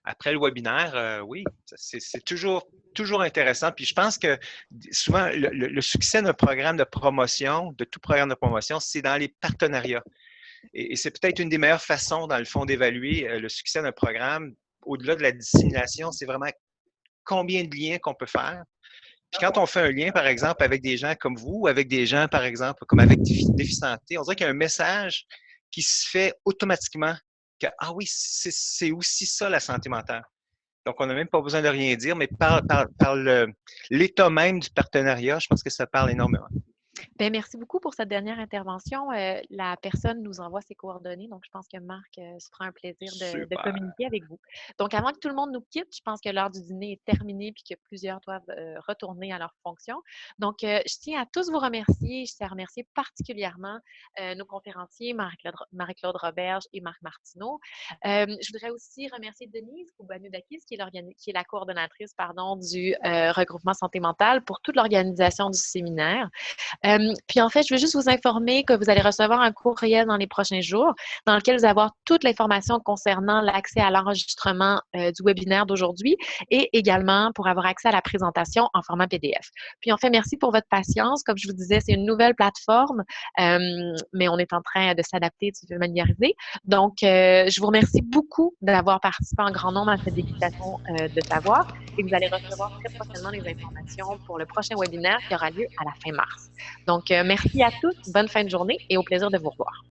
S3: après le webinaire. Oui, c'est toujours intéressant. Puis je pense que souvent, le succès d'un programme de promotion, de tout programme de promotion, c'est dans les partenariats. Et c'est peut-être une des meilleures façons, dans le fond, d'évaluer le succès d'un programme. Au-delà de la dissémination, c'est vraiment combien de liens qu'on peut faire. Puis quand on fait un lien, par exemple, avec des gens comme vous, ou avec des gens, par exemple, comme avec Défi Santé, on dirait qu'il y a un message qui se fait automatiquement que, ah oui, c'est aussi ça la santé mentale. Donc, on n'a même pas besoin de rien dire, mais par l'état même du partenariat, je pense que ça parle énormément.
S1: Bien, merci beaucoup pour cette dernière intervention. La personne nous envoie ses coordonnées, donc je pense que Marc se fera un plaisir de communiquer avec vous. Donc, avant que tout le monde nous quitte, je pense que l'heure du dîner est terminée puis que plusieurs doivent retourner à leur fonction. Donc, je tiens à tous vous remercier. Je tiens à remercier particulièrement nos conférenciers, Marie-Claude Roberge et Marc Martineau. Je voudrais aussi remercier Denise Koubanioudakis, qui est la coordonnatrice du regroupement santé mentale pour toute l'organisation du séminaire. Puis en fait, je veux juste vous informer que vous allez recevoir un courriel dans les prochains jours dans lequel vous allez avoir toute l'information concernant l'accès à l'enregistrement du webinaire d'aujourd'hui et également pour avoir accès à la présentation en format PDF. Puis en fait, merci pour votre patience. Comme je vous disais, c'est une nouvelle plateforme, mais on est en train de s'adapter, de se familiariser. Donc, je vous remercie beaucoup d'avoir participé en grand nombre à cette dégustation de savoir et vous allez recevoir très prochainement les informations pour le prochain webinaire qui aura lieu à la fin mars. Donc, merci à tous, bonne fin de journée et au plaisir de vous revoir.